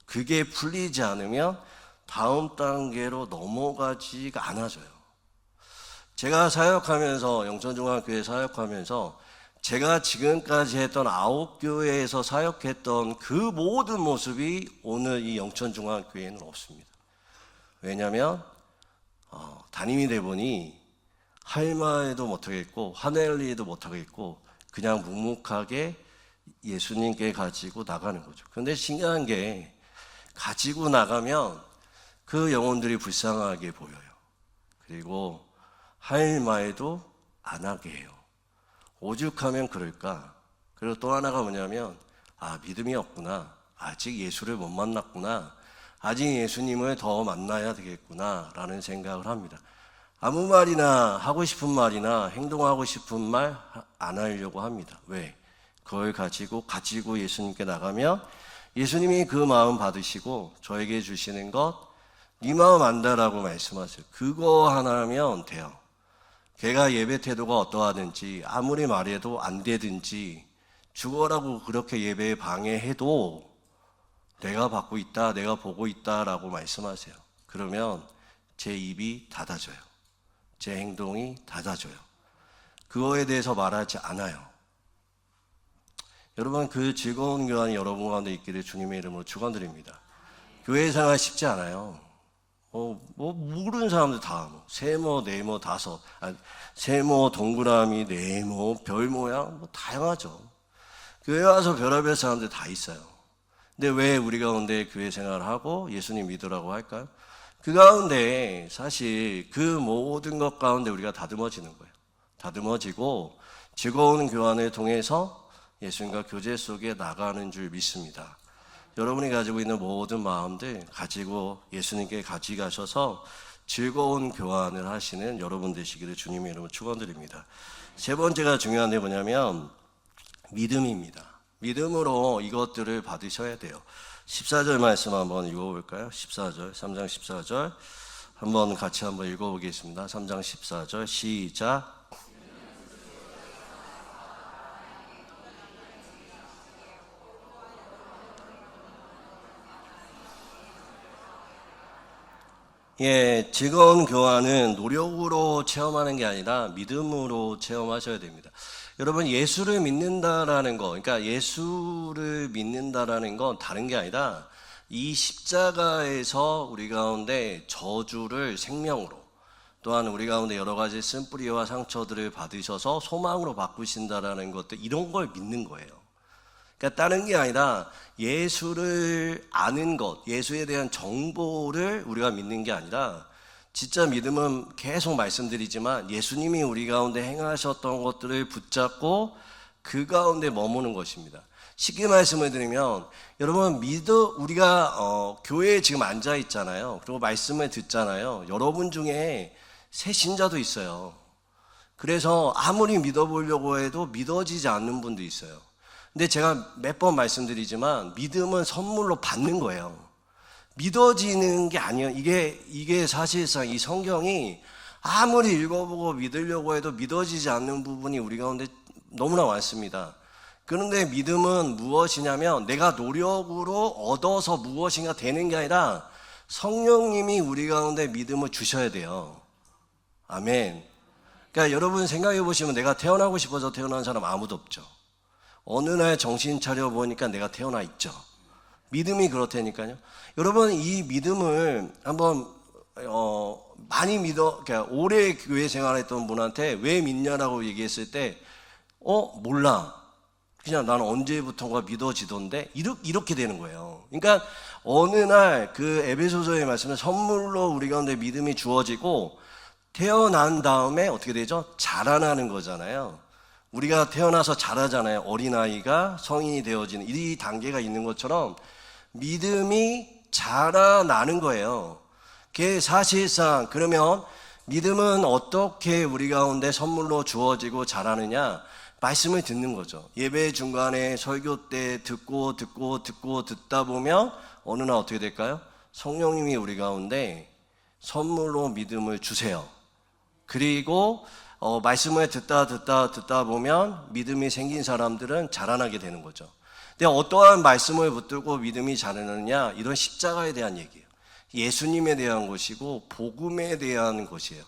그게 풀리지 않으면 다음 단계로 넘어가지가 않아져요. 제가 사역하면서 영천중앙교회 사역하면서 제가 지금까지 했던 9교회에서 사역했던 그 모든 모습이 오늘 이 영천중앙교회에는 없습니다. 왜냐하면 담임이 되보니 할 말도 못하겠고 화낼 일도 못하겠고 그냥 묵묵하게 예수님께 가지고 나가는 거죠. 그런데 신기한 게 가지고 나가면 그 영혼들이 불쌍하게 보여요. 그리고 할 말도 안 하게 해요. 오죽하면 그럴까? 그리고 또 하나가 뭐냐면 믿음이 없구나. 아직 예수를 못 만났구나. 아직 예수님을 더 만나야 되겠구나 라는 생각을 합니다. 아무 말이나 하고 싶은 말이나 행동하고 싶은 말 안 하려고 합니다. 왜? 그걸 가지고 예수님께 나가면 예수님이 그 마음 받으시고 저에게 주시는 것 네 마음 안다라고 말씀하세요. 그거 하나면 돼요. 걔가 예배 태도가 어떠하든지 아무리 말해도 안 되든지 죽어라고 그렇게 예배에 방해해도 내가 받고 있다, 내가 보고 있다라고 말씀하세요. 그러면 제 입이 닫아져요. 제 행동이 닫아져요. 그거에 대해서 말하지 않아요. 여러분, 그 즐거운 교환이 여러분 가운데 있기를 주님의 이름으로 축원드립니다. 교회 생활 쉽지 않아요. 모르는 사람들 다 세모, 네모, 다섯, 세모, 동그라미, 네모, 별 모양 다양하죠. 교회 와서 별의별 사람들 다 있어요. 근데 왜 우리 가운데 교회 생활을 하고 예수님 믿으라고 할까요? 그 가운데 사실 그 모든 것 가운데 우리가 다듬어지는 거예요. 다듬어지고 즐거운 교환을 통해서 예수님과 교제 속에 나가는 줄 믿습니다. 여러분이 가지고 있는 모든 마음들 가지고 예수님께 가져가셔서 즐거운 교환을 하시는 여러분 되시기를 주님의 이름으로 축원드립니다. 세 번째가 중요한 게 뭐냐면 믿음입니다. 믿음으로 이것들을 받으셔야 돼요. 14절 말씀 한번 읽어볼까요? 14절, 3장 14절 한번 같이 한번 읽어보겠습니다. 3장 14절 시작. 즐거운 교환은 노력으로 체험하는 게 아니라 믿음으로 체험하셔야 됩니다. 여러분, 예수를 믿는다라는 거, 그러니까 예수를 믿는다라는 건 다른 게 아니라 이 십자가에서 우리 가운데 저주를 생명으로, 또한 우리 가운데 여러 가지 쓴뿌리와 상처들을 받으셔서 소망으로 바꾸신다라는 것들, 이런 걸 믿는 거예요. 그러니까 다른 게 아니라 예수를 아는 것, 예수에 대한 정보를 우리가 믿는 게 아니라 진짜 믿음은 계속 말씀드리지만 예수님이 우리 가운데 행하셨던 것들을 붙잡고 그 가운데 머무는 것입니다. 쉽게 말씀을 드리면 여러분 우리가 교회에 지금 앉아 있잖아요. 그리고 말씀을 듣잖아요. 여러분 중에 새 신자도 있어요. 그래서 아무리 믿어보려고 해도 믿어지지 않는 분도 있어요. 근데 제가 몇 번 말씀드리지만 믿음은 선물로 받는 거예요. 믿어지는 게 아니에요. 이게 사실상 이 성경이 아무리 읽어보고 믿으려고 해도 믿어지지 않는 부분이 우리 가운데 너무나 많습니다. 그런데 믿음은 무엇이냐면 내가 노력으로 얻어서 무엇인가 되는 게 아니라 성령님이 우리 가운데 믿음을 주셔야 돼요. 아멘. 그러니까 여러분 생각해 보시면 내가 태어나고 싶어서 태어난 사람 아무도 없죠. 어느 날 정신 차려 보니까 내가 태어나 있죠. 믿음이 그렇다니까요. 여러분 이 믿음을 한번 많이 그러니까 오래 교회 생활했던 분한테 왜 믿냐라고 얘기했을 때 몰라. 그냥 나는 언제부턴가 믿어지던데 이렇게 되는 거예요. 그러니까 어느 날 그 에베소서의 말씀은 선물로 우리 가운데 믿음이 주어지고 태어난 다음에 어떻게 되죠? 자라나는 거잖아요. 우리가 태어나서 자라잖아요. 어린아이가 성인이 되어지는 이 단계가 있는 것처럼 믿음이 자라나는 거예요. 그게 사실상 그러면 믿음은 어떻게 우리 가운데 선물로 주어지고 자라느냐? 말씀을 듣는 거죠. 예배 중간에 설교 때 듣다 보면 어느 날 어떻게 될까요? 성령님이 우리 가운데 선물로 믿음을 주세요. 그리고 말씀을 듣다 보면 믿음이 생긴 사람들은 자라나게 되는 거죠. 근데 어떠한 말씀을 붙들고 믿음이 자라느냐? 이런 십자가에 대한 얘기예요. 예수님에 대한 것이고 복음에 대한 것이에요.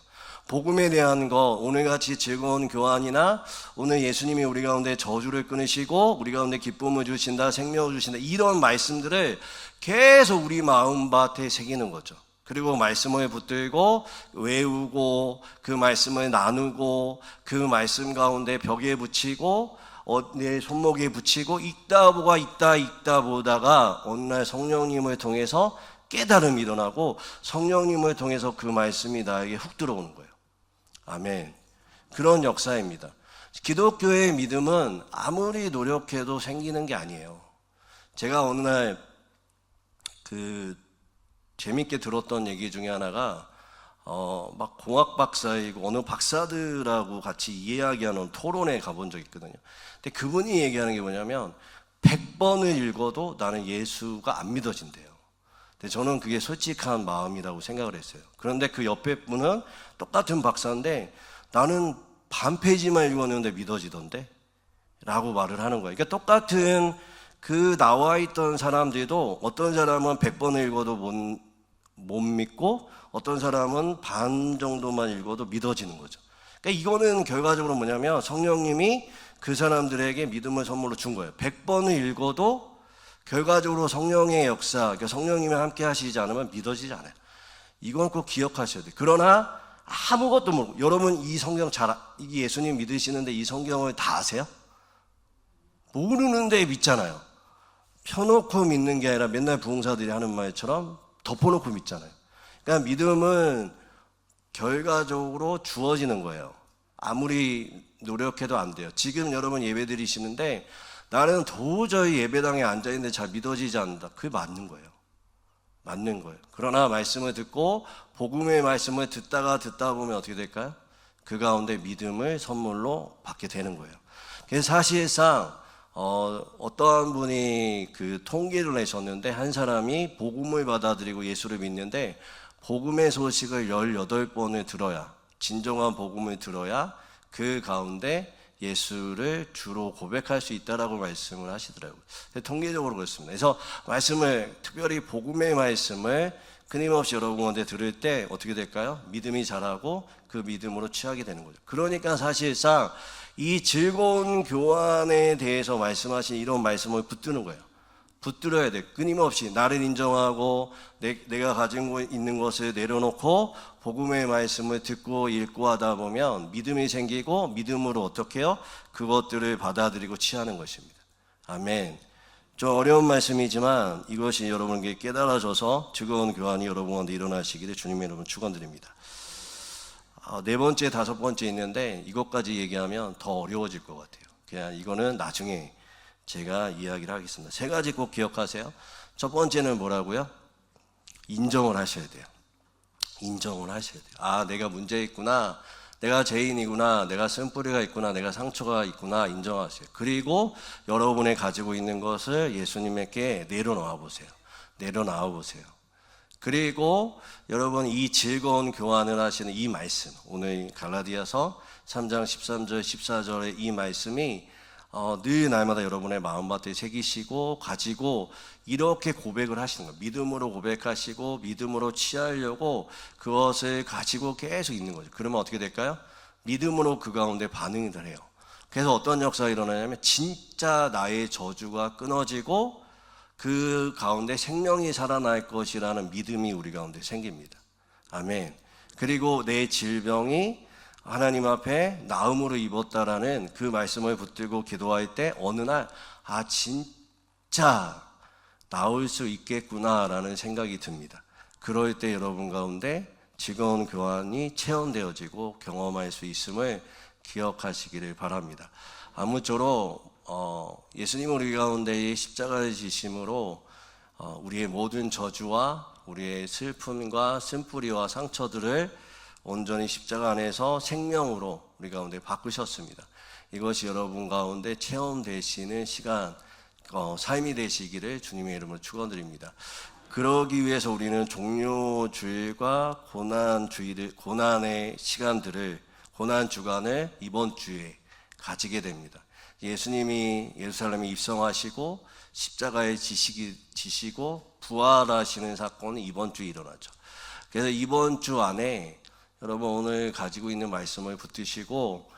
복음에 대한 거, 오늘같이 즐거운 교환이나 오늘 예수님이 우리 가운데 저주를 끊으시고 우리 가운데 기쁨을 주신다, 생명을 주신다, 이런 말씀들을 계속 우리 마음밭에 새기는 거죠. 그리고 말씀을 붙들고 외우고 그 말씀을 나누고 그 말씀 가운데 벽에 붙이고 내 손목에 붙이고 읽다 보다가 어느 날 성령님을 통해서 깨달음이 일어나고 성령님을 통해서 그 말씀이 나에게 훅 들어오는 거예요. 아멘. 그런 역사입니다. 기독교의 믿음은 아무리 노력해도 생기는 게 아니에요. 제가 어느 날 재밌게 들었던 얘기 중에 하나가 막 공학 박사이고 어느 박사들하고 같이 이야기하는 토론에 가본 적이 있거든요. 근데 그분이 얘기하는 게 뭐냐면 100번을 읽어도 나는 예수가 안 믿어진대요. 근데 저는 그게 솔직한 마음이라고 생각을 했어요. 그런데 그 옆에 분은 똑같은 박사인데 나는 반 페이지만 읽었는데 믿어지던데? 라고 말을 하는 거예요. 그러니까 똑같은 그 나와 있던 사람들도 어떤 사람은 100번을 읽어도 못 믿고 어떤 사람은 반 정도만 읽어도 믿어지는 거죠. 그러니까 이거는 결과적으로 뭐냐면 성령님이 그 사람들에게 믿음을 선물로 준 거예요. 100번을 읽어도 결과적으로 성령의 역사, 그러니까 성령님이 함께 하시지 않으면 믿어지지 않아요. 이건 꼭 기억하셔야 돼요. 그러나 아무것도 모르고, 여러분 이 성경 이 예수님 믿으시는데 이 성경을 다 아세요? 모르는데 믿잖아요. 펴놓고 믿는 게 아니라 맨날 부흥사들이 하는 말처럼 덮어놓고 믿잖아요. 그러니까 믿음은 결과적으로 주어지는 거예요. 아무리 노력해도 안 돼요. 지금 여러분 예배 드리시는데 나는 도저히 예배당에 앉아있는데 잘 믿어지지 않는다. 그게 맞는 거예요. 맞는 거예요. 그러나 말씀을 듣고 복음의 말씀을 듣다 보면 어떻게 될까요? 그 가운데 믿음을 선물로 받게 되는 거예요. 그래서 사실상 어떠한 분이 그 통계를 내셨는데 한 사람이 복음을 받아들이고 예수를 믿는데 복음의 소식을 18번을 들어야, 진정한 복음을 들어야 그 가운데 예수를 주로 고백할 수 있다라고 말씀을 하시더라고요. 통계적으로 그렇습니다. 그래서 말씀을, 특별히 복음의 말씀을 끊임없이 여러분한테 들을 때 어떻게 될까요? 믿음이 자라고 그 믿음으로 취하게 되는 거죠. 그러니까 사실상 이 즐거운 교환에 대해서 말씀하신 이런 말씀을 붙드는 거예요. 붙들어야 돼. 끊임없이 나를 인정하고 내가 가지고 있는 것을 내려놓고 복음의 말씀을 듣고 읽고 하다 보면 믿음이 생기고 믿음으로 어떻게 해요? 그것들을 받아들이고 취하는 것입니다. 아멘. 좀 어려운 말씀이지만 이것이 여러분에게 깨달아져서 즐거운 교환이 여러분한테 일어나시기를 주님의 이름으로 축원드립니다. 네 번째, 다섯 번째 있는데 이것까지 얘기하면 더 어려워질 것 같아요. 그냥 이거는 나중에 제가 이야기를 하겠습니다. 세 가지 꼭 기억하세요. 첫 번째는 뭐라고요? 인정을 하셔야 돼요. 인정을 하셔야 돼요. 아, 내가 문제 있구나. 내가 죄인이구나. 내가 쓴뿌리가 있구나. 내가 상처가 있구나. 인정하세요. 그리고 여러분이 가지고 있는 것을 예수님에게 내려놓아 보세요. 내려놔 보세요. 그리고 여러분 이 즐거운 교환을 하시는 이 말씀, 오늘 갈라디아서 3장 13절 14절의 이 말씀이 늘 날마다 여러분의 마음밭에 새기시고 가지고 이렇게 고백을 하시는 거예요. 믿음으로 고백하시고 믿음으로 취하려고 그것을 가지고 계속 있는 거죠. 그러면 어떻게 될까요? 믿음으로 그 가운데 반응을 해요. 그래서 어떤 역사가 일어나냐면 진짜 나의 저주가 끊어지고 그 가운데 생명이 살아날 것이라는 믿음이 우리 가운데 생깁니다. 아멘. 그리고 내 질병이 하나님 앞에 나음으로 입었다라는 그 말씀을 붙들고 기도할 때 어느 날 진짜 나올 수 있겠구나라는 생각이 듭니다. 그럴 때 여러분 가운데 즐거운 교환이 체험되어지고 경험할 수 있음을 기억하시기를 바랍니다. 아무쪼록 예수님 우리 가운데의 십자가의 지심으로 우리의 모든 저주와 우리의 슬픔과 쓴뿌리와 상처들을 온전히 십자가 안에서 생명으로 우리 가운데 바꾸셨습니다. 이것이 여러분 가운데 체험되시는 시간, 삶이 되시기를 주님의 이름으로 축원드립니다. 그러기 위해서 우리는 종료주일과 고난의 시간들을, 고난 주간을 이번 주에 가지게 됩니다. 예수님이 예루살렘에 입성하시고 십자가에 지시고 부활하시는 사건이 이번 주에 일어나죠. 그래서 이번 주 안에 여러분 오늘 가지고 있는 말씀을 붙드시고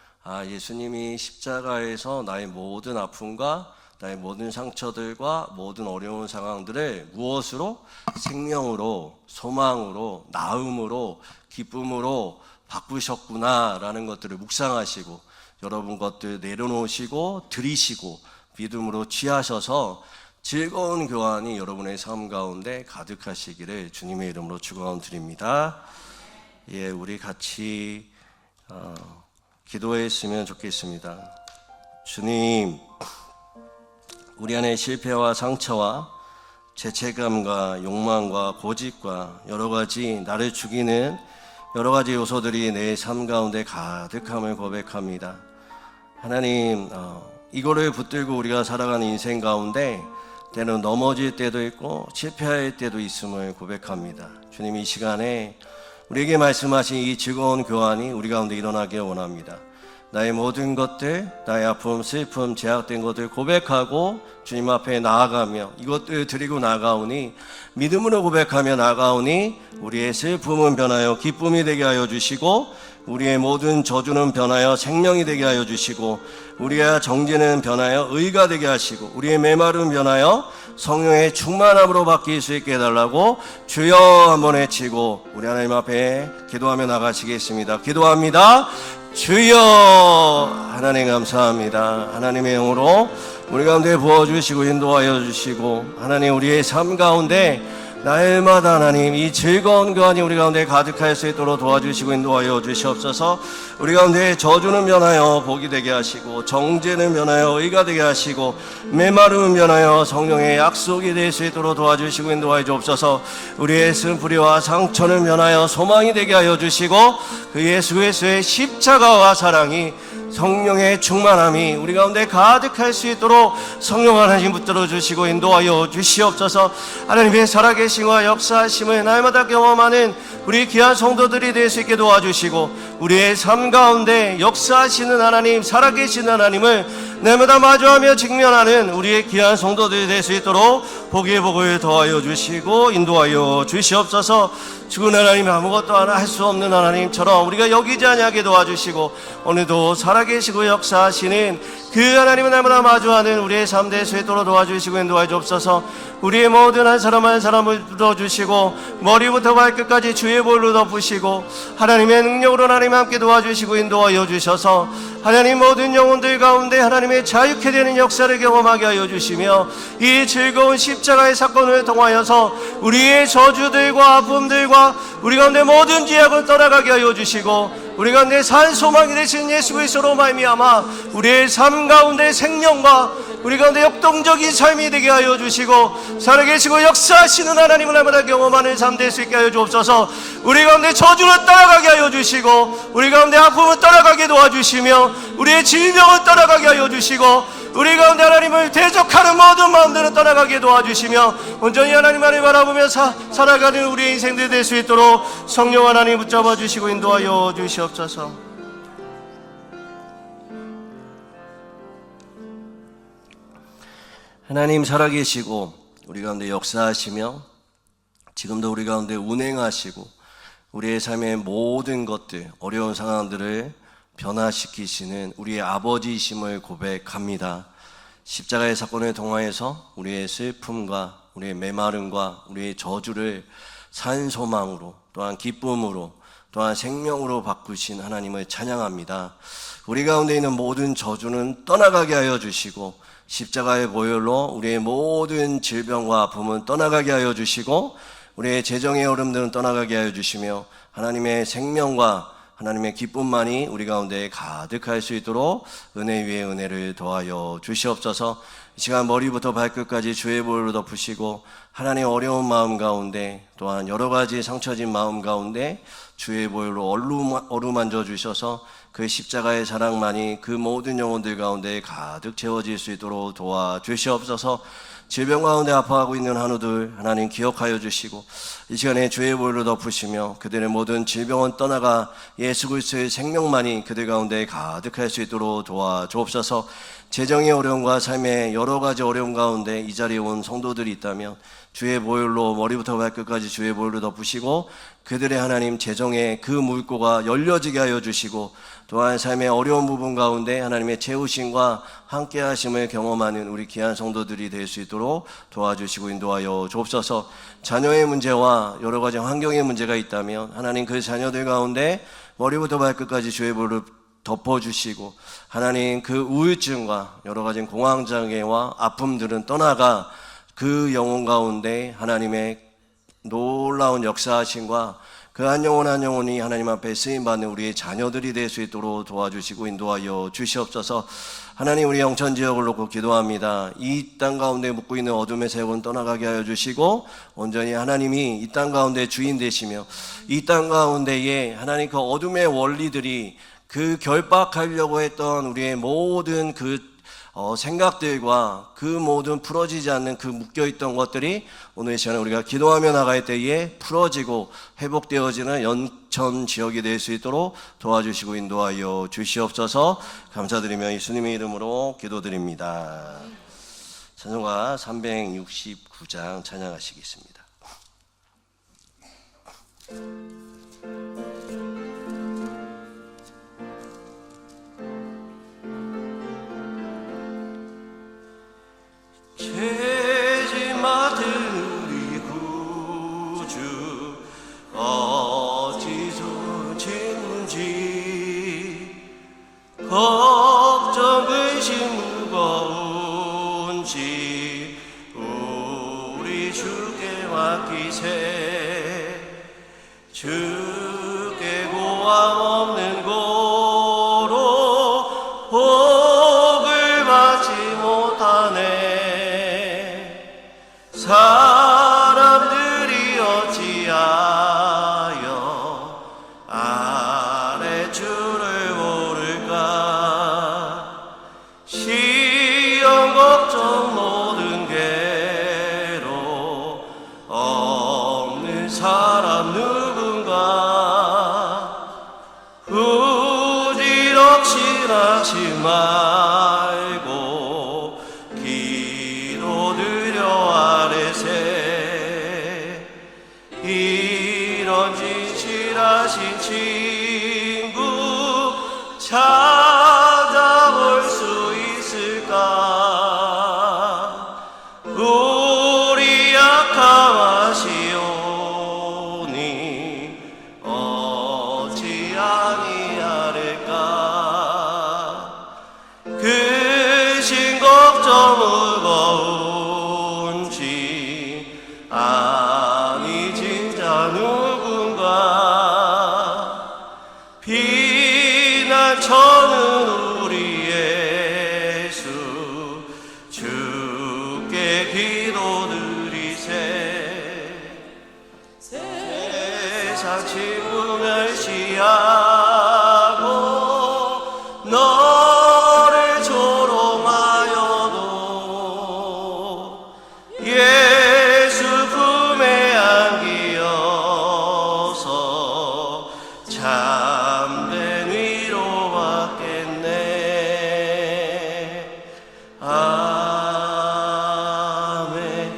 예수님이 십자가에서 나의 모든 아픔과 나의 모든 상처들과 모든 어려운 상황들을 무엇으로? 생명으로, 소망으로, 나음으로, 기쁨으로 바꾸셨구나라는 것들을 묵상하시고 여러분 것들 내려놓으시고 드리시고 믿음으로 취하셔서 즐거운 교환이 여러분의 삶 가운데 가득하시기를 주님의 이름으로 축원드립니다. 예, 우리 같이 기도했으면 좋겠습니다. 주님, 우리 안에 실패와 상처와 죄책감과 욕망과 고집과 여러 가지 나를 죽이는 여러 가지 요소들이 내 삶 가운데 가득함을 고백합니다. 하나님, 이거를 붙들고 우리가 살아가는 인생 가운데 때는 넘어질 때도 있고 실패할 때도 있음을 고백합니다. 주님, 이 시간에 우리에게 말씀하신 이 즐거운 교환이 우리 가운데 일어나길 원합니다. 나의 모든 것들, 나의 아픔, 슬픔, 제약된 것들 고백하고 주님 앞에 나아가며 이것들 드리고 나아가오니 믿음으로 고백하며 나아가오니 우리의 슬픔은 변하여 기쁨이 되게 하여 주시고 우리의 모든 저주는 변하여 생명이 되게 하여 주시고 우리의 정죄는 변하여 의가 되게 하시고 우리의 메마름 변하여 성령의 충만함으로 바뀔 수 있게 해달라고 주여 한번 외치고 우리 하나님 앞에 기도하며 나가시겠습니다. 기도합니다. 주여. 하나님 감사합니다. 하나님의 영으로 우리 가운데 부어주시고 인도하여 주시고 하나님 우리의 삶 가운데 날마다 하나님 이 즐거운 교환이 우리 가운데 가득할 수 있도록 도와주시고 인도하여 주시옵소서. 우리 가운데 저주는 변하여 복이 되게 하시고 정죄는 변하여 의가 되게 하시고 메마름은 변하여 성령의 약속이 될 수 있도록 도와주시고 인도하여 주옵소서. 우리의 쓴뿌리와 상처는 변하여 소망이 되게 하여 주시고 그 예수 그리스도의 십자가와 사랑이 성령의 충만함이 우리 가운데 가득할 수 있도록 성령 하나님 붙들어 주시고 인도하여 주시옵소서. 하나님의 살아계심과 역사하심을 날마다 경험하는 우리 귀한 성도들이 될 수 있게 도와주시고 우리의 삶 가운데 역사하시는 하나님, 살아계신 하나님을 날마다 마주하며 직면하는 우리의 귀한 성도들이 될 수 있도록 복의 복을 더하여 주시고 인도하여 주시옵소서. 죽은 하나님, 아무것도 하나 할 수 없는 하나님처럼 우리가 여기지 아니하게 도와주시고 오늘도 살아계시고 역사하시는 그 하나님을 날마다 마주하는 우리의 삶 될 수 있도록 도와주시고 인도하여 주옵소서. 우리의 모든 한 사람 한 사람을 들어주시고 머리부터 발끝까지 주의 볼로 덮으시고 하나님의 능력으로 하나님 함께 도와주시고 인도하여 주셔서 하나님 모든 영혼들 가운데 하나님의 자유케 되는 역사를 경험하게 하여 주시며 이 즐거운 십자가의 사건을 통하여서 우리의 저주들과 아픔들과 우리 가운데 모든 죄악을 떠나가게 하여 주시고 우리 가운데 산 소망이 되신 예수 그리스도로 말미암아 우리의 삶 가운데 생명과 우리 가운데 역동적인 삶이 되게 하여 주시고 살아계시고 역사하시는 하나님을 날마다 경험하는 삶 될 수 있게 하여 주옵소서. 우리 가운데 저주를 떠나가게 하여 주시고 우리 가운데 아픔을 떠나가게 도와주시며 우리의 질병을 떠나가게 하여 주시고 우리 가운데 하나님을 대적하는 모든 마음들을 떠나가게 도와주시며 온전히 하나님만을 바라보며 살아가는 우리의 인생들 될 수 있도록 성령 하나님 붙잡아 주시고 인도하여 주시옵소서. 하나님 살아계시고 우리 가운데 역사하시며 지금도 우리 가운데 운행하시고 우리의 삶의 모든 것들, 어려운 상황들을 변화시키시는 우리의 아버지이심을 고백합니다. 십자가의 사건을 통하여서 우리의 슬픔과 우리의 메마름과 우리의 저주를 산 소망으로 또한 기쁨으로 또한 생명으로 바꾸신 하나님을 찬양합니다. 우리 가운데 있는 모든 저주는 떠나가게 하여 주시고 십자가의 보혈로 우리의 모든 질병과 아픔은 떠나가게 하여 주시고 우리의 재정의 어려움들은 떠나가게 하여 주시며 하나님의 생명과 하나님의 기쁨만이 우리 가운데 가득할 수 있도록 은혜 위에 은혜를 더하여 주시옵소서. 이 시간 머리부터 발끝까지 주의 보혈로 덮으시고 하나님 어려운 마음 가운데 또한 여러 가지 상처진 마음 가운데 주의 보혈로 어루만져 주셔서 그 십자가의 사랑만이 그 모든 영혼들 가운데 가득 채워질 수 있도록 도와주시옵소서. 질병 가운데 아파하고 있는 한우들 하나님 기억하여 주시고 이 시간에 주의 보혈로 덮으시며 그들의 모든 질병은 떠나가 예수 그리스도의 생명만이 그들 가운데 가득할 수 있도록 도와주옵소서. 재정의 어려움과 삶의 여러 가지 어려움 가운데 이 자리에 온 성도들이 있다면 주의 보혈로 머리부터 발끝까지 주의 보혈로 덮으시고 그들의 하나님 재정의 그 물고가 열려지게 하여 주시고 또한 삶의 어려운 부분 가운데 하나님의 채우심과 함께 하심을 경험하는 우리 귀한 성도들이 될 수 있도록 도와주시고 인도하여 주옵소서. 자녀의 문제와 여러 가지 환경의 문제가 있다면 하나님 그 자녀들 가운데 머리부터 발끝까지 주의 보혈로 덮어주시고 하나님 그 우울증과 여러 가지 공황장애와 아픔들은 떠나가 그 영혼 가운데 하나님의 놀라운 역사하심과 그 한 영혼 한 영혼이 하나님 앞에 쓰임받는 우리의 자녀들이 될 수 있도록 도와주시고 인도하여 주시옵소서. 하나님, 우리 영천지역을 놓고 기도합니다. 이 땅 가운데 묵고 있는 어둠의 세력은 떠나가게 하여 주시고 온전히 하나님이 이 땅 가운데 주인 되시며 이 땅 가운데에 하나님 그 어둠의 원리들이 그 결박하려고 했던 우리의 모든 그 생각들과 그 모든 풀어지지 않는 그 묶여있던 것들이 오늘 이 시간에 우리가 기도하며 나갈 때에 풀어지고 회복되어지는 연천 지역이 될 수 있도록 도와주시고 인도하여 주시옵소서. 감사드리며 예수님의 이름으로 기도드립니다. 찬송가 369장 찬양하시겠습니다. 죄짐 아들이 구주 어디서 짓는지 걱정 의심 무거운지 우리 주께 맡기세. 주께 고함 없는 고로 복을 받지 못하네. 사람들이 어찌하여 아랫줄을 모를까. 시험 걱정 모든 괴로 없는 사람 누군가. 부지럭실하지 말고 기도드려 아래세. 이런 진실하신 친구 찾아볼 수 있을까. 우리 약함하시오니 어찌 아니하릴까. 그신 걱정 무거운지 아니 진짜 누군가. 피난처는 우리 예수 주께 기도드리세. 세상 친구 멸시하고 너를 조롱하여도 예수 품에 안기어서 참된 위로 받겠네. 아멘.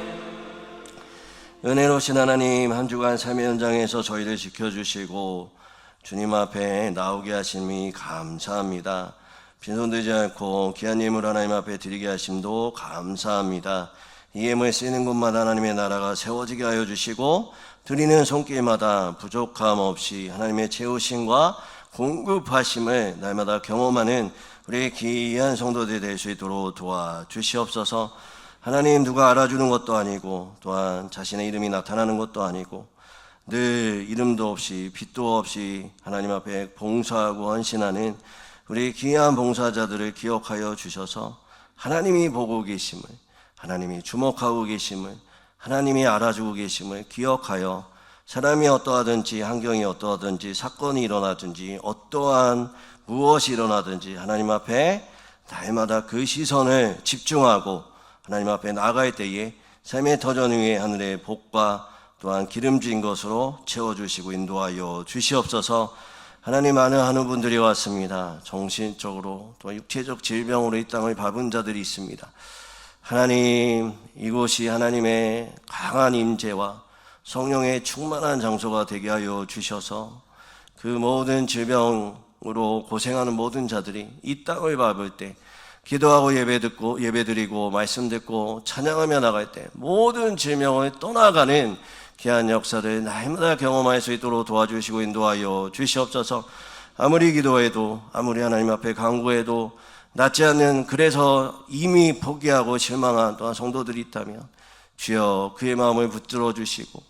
은혜로우신 하나님, 한 주간 삶의 현장에서 저희를 지켜주시고 주님 앞에 나오게 하심이 감사합니다. 빈손들지 않고 귀한 예물 하나님 앞에 드리게 하심도 감사합니다. 이 예물 쓰이는 곳마다 하나님의 나라가 세워지게 하여 주시고 드리는 손길마다 부족함 없이 하나님의 채우심과 공급하심을 날마다 경험하는 우리 귀한 성도들이 될 수 있도록 도와주시옵소서. 하나님, 누가 알아주는 것도 아니고 또한 자신의 이름이 나타나는 것도 아니고 늘 이름도 없이 빛도 없이 하나님 앞에 봉사하고 헌신하는 우리 귀한 봉사자들을 기억하여 주셔서 하나님이 보고 계심을, 하나님이 주목하고 계심을, 하나님이 알아주고 계심을 기억하여 사람이 어떠하든지 환경이 어떠하든지 사건이 일어나든지 어떠한 무엇이 일어나든지 하나님 앞에 날마다 그 시선을 집중하고 하나님 앞에 나갈 때에 삶의 터전 위에 하늘의 복과 또한 기름진 것으로 채워주시고 인도하여 주시옵소서. 하나님, 많은 분들이 왔습니다. 정신적으로 또 육체적 질병으로 이 땅을 밟은 자들이 있습니다. 하나님, 이곳이 하나님의 강한 임재와 성령의 충만한 장소가 되게 하여 주셔서 그 모든 질병으로 고생하는 모든 자들이 이 땅을 밟을 때 기도하고 예배드리고 말씀 듣고 찬양하며 나갈 때 모든 질병을 떠나가는 귀한 역사를 날마다 경험할 수 있도록 도와주시고 인도하여 주시옵소서. 아무리 기도해도 아무리 하나님 앞에 간구해도 낫지 않는, 그래서 이미 포기하고 실망한 또한 성도들이 있다면 주여 그의 마음을 붙들어 주시고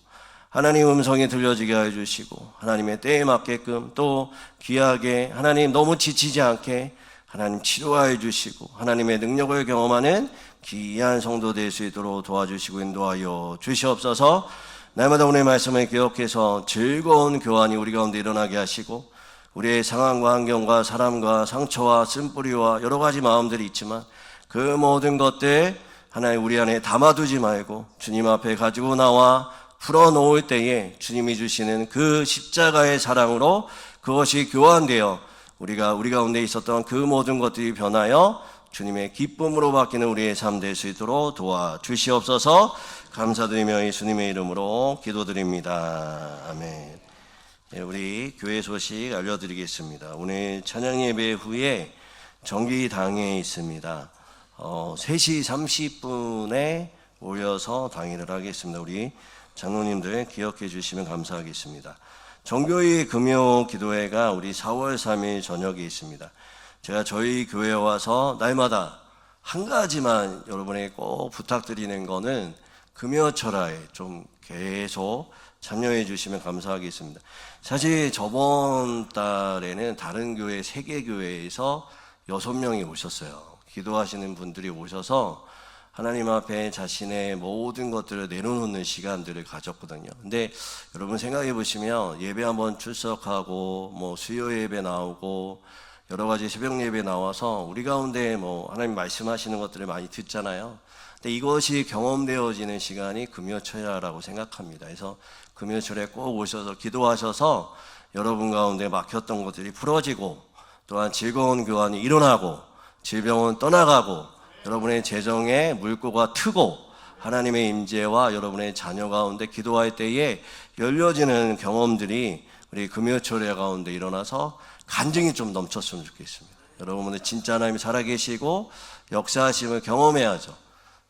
하나님 음성이 들려지게 해 주시고 하나님의 때에 맞게끔 또 귀하게 하나님 너무 지치지 않게 하나님 치료하여 주시고 하나님의 능력을 경험하는 귀한 성도 될 수 있도록 도와주시고 인도하여 주시옵소서. 날마다 오늘 말씀을 기억해서 즐거운 교환이 우리 가운데 일어나게 하시고 우리의 상황과 환경과 사람과 상처와 쓴뿌리와 여러 가지 마음들이 있지만 그 모든 것들 하나님 우리 안에 담아두지 말고 주님 앞에 가지고 나와 풀어놓을 때에 주님이 주시는 그 십자가의 사랑으로 그것이 교환되어 우리 가운데 있었던 그 모든 것들이 변하여 주님의 기쁨으로 바뀌는 우리의 삶 될 수 있도록 도와주시옵소서. 감사드리며 예수님의 이름으로 기도드립니다. 아멘. 우리 교회 소식 알려드리겠습니다. 오늘 찬양 예배 후에 정기당회에 있습니다. 3시 30분에 모여서 당회를 하겠습니다. 우리 장로님들 기억해 주시면 감사하겠습니다. 정교의 금요 기도회가 우리 4월 3일 저녁에 있습니다. 제가 저희 교회에 와서 날마다 한 가지만 여러분에게 꼭 부탁드리는 거는 금요철야에 좀 계속 참여해 주시면 감사하겠습니다. 사실 저번 달에는 다른 교회 3개 교회에서 6명이 오셨어요. 기도하시는 분들이 오셔서 하나님 앞에 자신의 모든 것들을 내려놓는 시간들을 가졌거든요. 근데 여러분 생각해 보시면 예배 한번 출석하고 뭐 수요 예배 나오고 여러 가지 새벽 예배 나와서 우리 가운데 뭐 하나님 말씀하시는 것들을 많이 듣잖아요. 근데 이것이 경험되어지는 시간이 금요철야라고 생각합니다. 그래서 금요철에 꼭 오셔서 기도하셔서 여러분 가운데 막혔던 것들이 풀어지고 또한 즐거운 교환이 일어나고 질병은 떠나가고 여러분의 재정에 물꼬가 트고 하나님의 임재와 여러분의 자녀 가운데 기도할 때에 열려지는 경험들이 우리 금요철야 가운데 일어나서 간증이 좀 넘쳤으면 좋겠습니다. 여러분들 진짜 하나님이 살아계시고 역사하심을 경험해야죠.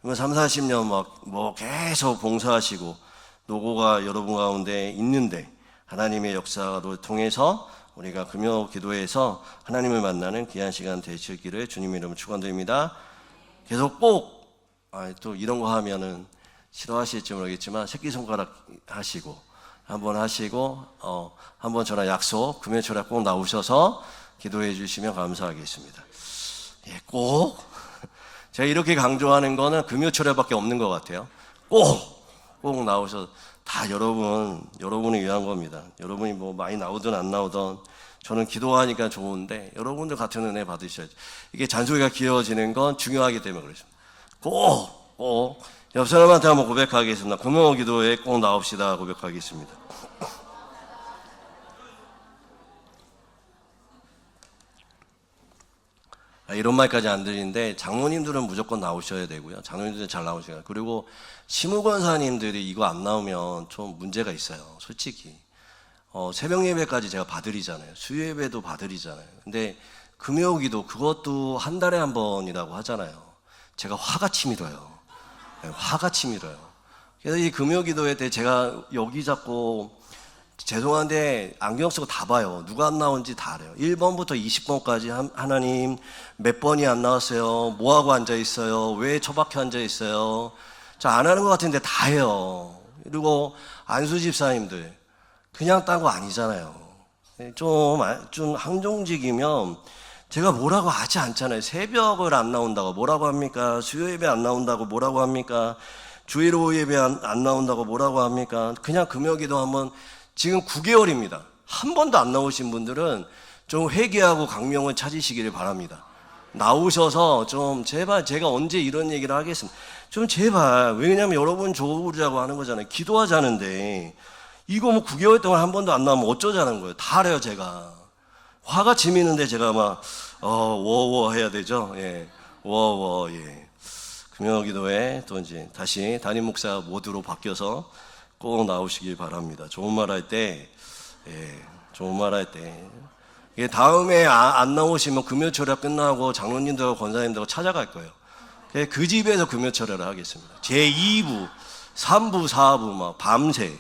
30-40년 뭐 계속 봉사하시고 노고가 여러분 가운데 있는데 하나님의 역사를 통해서 우리가 금요 기도에서 하나님을 만나는 귀한 시간 되시기를 주님 이름으로 축원드립니다. 계속 꼭 또 이런 거 하면은 싫어하실지 모르겠지만 새끼손가락 하시고 한번 하시고 한번 저랑 약속 금요철에 꼭 나오셔서 기도해 주시면 감사하겠습니다. 예, 꼭 제가 이렇게 강조하는 거는 금요철에밖에 없는 것 같아요. 꼭 나오셔서 다 여러분을 위한 겁니다. 여러분이 뭐 많이 나오든 안 나오든 저는 기도하니까 좋은데 여러분들 같은 은혜 받으셔야죠. 이게 잔소리가 길어지는 건 중요하기 때문에 그렇습니다. 꼭 옆 사람한테 한번 고백하겠습니다. 금요 기도에 꼭 나옵시다 고백하겠습니다. 이런 말까지 안 드리는데 장로님들은 무조건 나오셔야 되고요. 장로님들은 잘 나오셔야 돼요. 그리고 시무권사님들이 이거 안 나오면 좀 문제가 있어요. 솔직히 새벽 예배까지 제가 봐드리잖아요. 수요 예배도 봐드리잖아요. 근데 금요기도 그것도 한 달에 한 번이라고 하잖아요. 제가 화가 치밀어요. 화가 치밀어요. 그래서 이 금요기도회 때 제가 여기 잡고 죄송한데 안경 쓰고 다 봐요. 누가 안 나온지 다 알아요. 1번부터 20번까지 하나님 몇 번이 안 나왔어요. 뭐하고 앉아있어요. 왜 처박혀 앉아있어요. 저 안 하는 것 같은데 다 해요. 그리고 안수 집사님들 그냥 딴 거 아니잖아요. 좀 항종직이면 제가 뭐라고 하지 않잖아요. 새벽을 안 나온다고 뭐라고 합니까? 수요 예배 안 나온다고 뭐라고 합니까? 주일 오후 예배 안 나온다고 뭐라고 합니까? 그냥 금요기도 한번 지금 9개월입니다. 한 번도 안 나오신 분들은 좀 회개하고 강명을 찾으시기를 바랍니다. 나오셔서 좀 제발 제가 언제 이런 얘기를 하겠습니다. 좀 제발 왜냐면 여러분 좋으자고 하는 거잖아요. 기도하자는데 이거 뭐 9개월 동안 한 번도 안 나오면 어쩌자는 거예요. 다 알아요 제가. 화가 치미는데 제가 막 워워 해야 되죠. 예, 워워 예. 금요기도에 또 이제 다시 담임 목사 모드로 바뀌어서 꼭 나오시길 바랍니다. 좋은 말 할 때, 좋은 말 할 때. 다음에 안 나오시면 금요철야 끝나고 장로님들과 권사님들과 찾아갈 거예요. 그 집에서 금요철야를 하겠습니다. 제2부, 3부, 4부 막 밤새.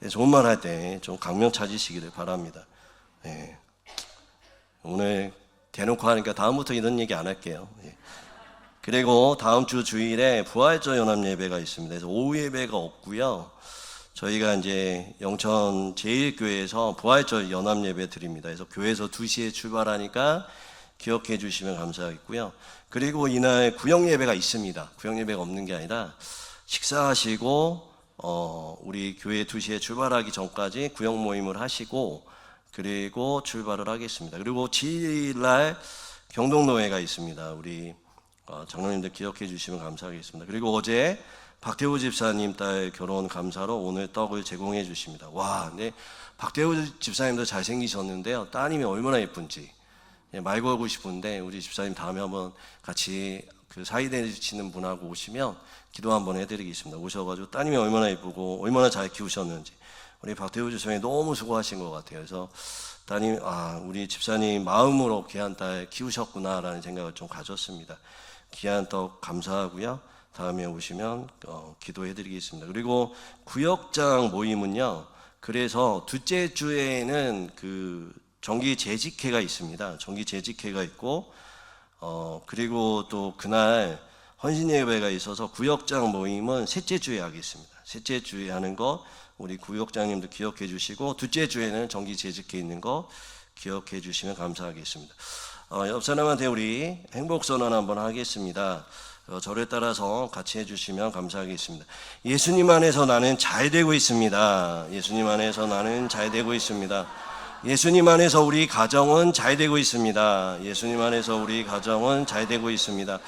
좋은 말 할 때 좀 강명 찾으시기를 바랍니다. 오늘 대놓고 하니까 다음부터 이런 얘기 안 할게요. 예. 그리고 다음 주 주일에 부활절 연합 예배가 있습니다. 그래서 오후 예배가 없고요. 저희가 이제 영천 제1교회에서 부활절 연합 예배 드립니다. 그래서 교회에서 2시에 출발하니까 기억해 주시면 감사하겠고요. 그리고 이날 구역 예배가 있습니다. 구역 예배가 없는 게 아니라 식사하시고 우리 교회 2시에 출발하기 전까지 구역 모임을 하시고 그리고 출발을 하겠습니다. 그리고 7일날 경동노회가 있습니다. 우리 장로님들 기억해 주시면 감사하겠습니다. 그리고 어제 박태우 집사님 딸 결혼 감사로 오늘 떡을 제공해 주십니다. 와, 근데 박태우 집사님도 잘생기셨는데요. 따님이 얼마나 예쁜지 말 걸고 싶은데 우리 집사님 다음에 한번 같이 그 사이 되시는 분하고 오시면 기도 한번 해드리겠습니다. 오셔가지고 따님이 얼마나 예쁘고 얼마나 잘 키우셨는지 우리 박태우 집사님이 너무 수고하신 것 같아요. 그래서 따님, 우리 집사님 마음으로 귀한 딸 키우셨구나라는 생각을 좀 가졌습니다. 귀한 떡 감사하고요. 다음에 오시면 기도해드리겠습니다. 그리고 구역장 모임은요. 그래서 둘째 주에는 그 정기 재직회가 있습니다. 정기 재직회가 있고 그리고 또 그날 헌신 예배가 있어서 구역장 모임은 셋째 주에 하겠습니다. 셋째 주에 하는 거 우리 구역장님도 기억해 주시고 둘째 주에는 정기 재직회 있는 거 기억해 주시면 감사하겠습니다. 옆 사람한테 우리 행복선언 한번 하겠습니다. 저를 따라서 같이 해주시면 감사하겠습니다. 예수님 안에서 나는 잘 되고 있습니다. 예수님 안에서 나는 잘 되고 있습니다. 예수님 안에서 우리 가정은 잘 되고 있습니다. 예수님 안에서 우리 가정은 잘 되고 있습니다.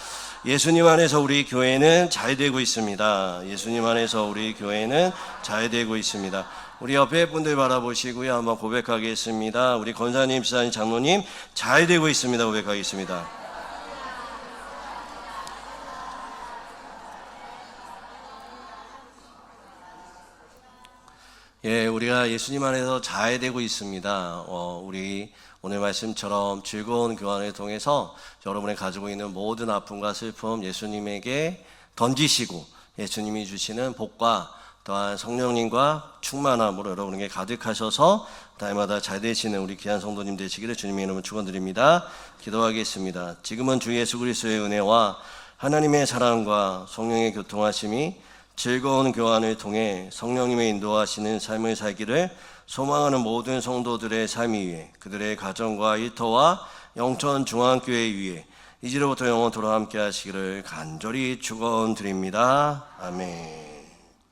예수님 안에서 우리 교회는 잘 되고 있습니다. 예수님 안에서 우리 교회는 잘 되고 있습니다. 우리 옆에 분들 바라보시고요. 한번 고백하겠습니다. 우리 권사님, 지사님, 장로님 잘 되고 있습니다. 고백하겠습니다. 예, 우리가 예수님 안에서 잘 되고 있습니다. 우리 오늘 말씀처럼 즐거운 교환을 통해서 여러분이 가지고 있는 모든 아픔과 슬픔 예수님에게 던지시고 예수님이 주시는 복과 또한 성령님과 충만함으로 여러분에게 가득하셔서 날마다 잘 되시는 우리 귀한 성도님 되시기를 주님의 이름으로 축원드립니다. 기도하겠습니다. 지금은 주 예수 그리스도의 은혜와 하나님의 사랑과 성령의 교통하심이 즐거운 교환을 통해 성령님의 인도하시는 삶을 살기를 소망하는 모든 성도들의 삶 위에 그들의 가정과 일터와 영천 중앙교회 위에 이제로부터 영원토록 함께 하시기를 간절히 축원드립니다. 아멘.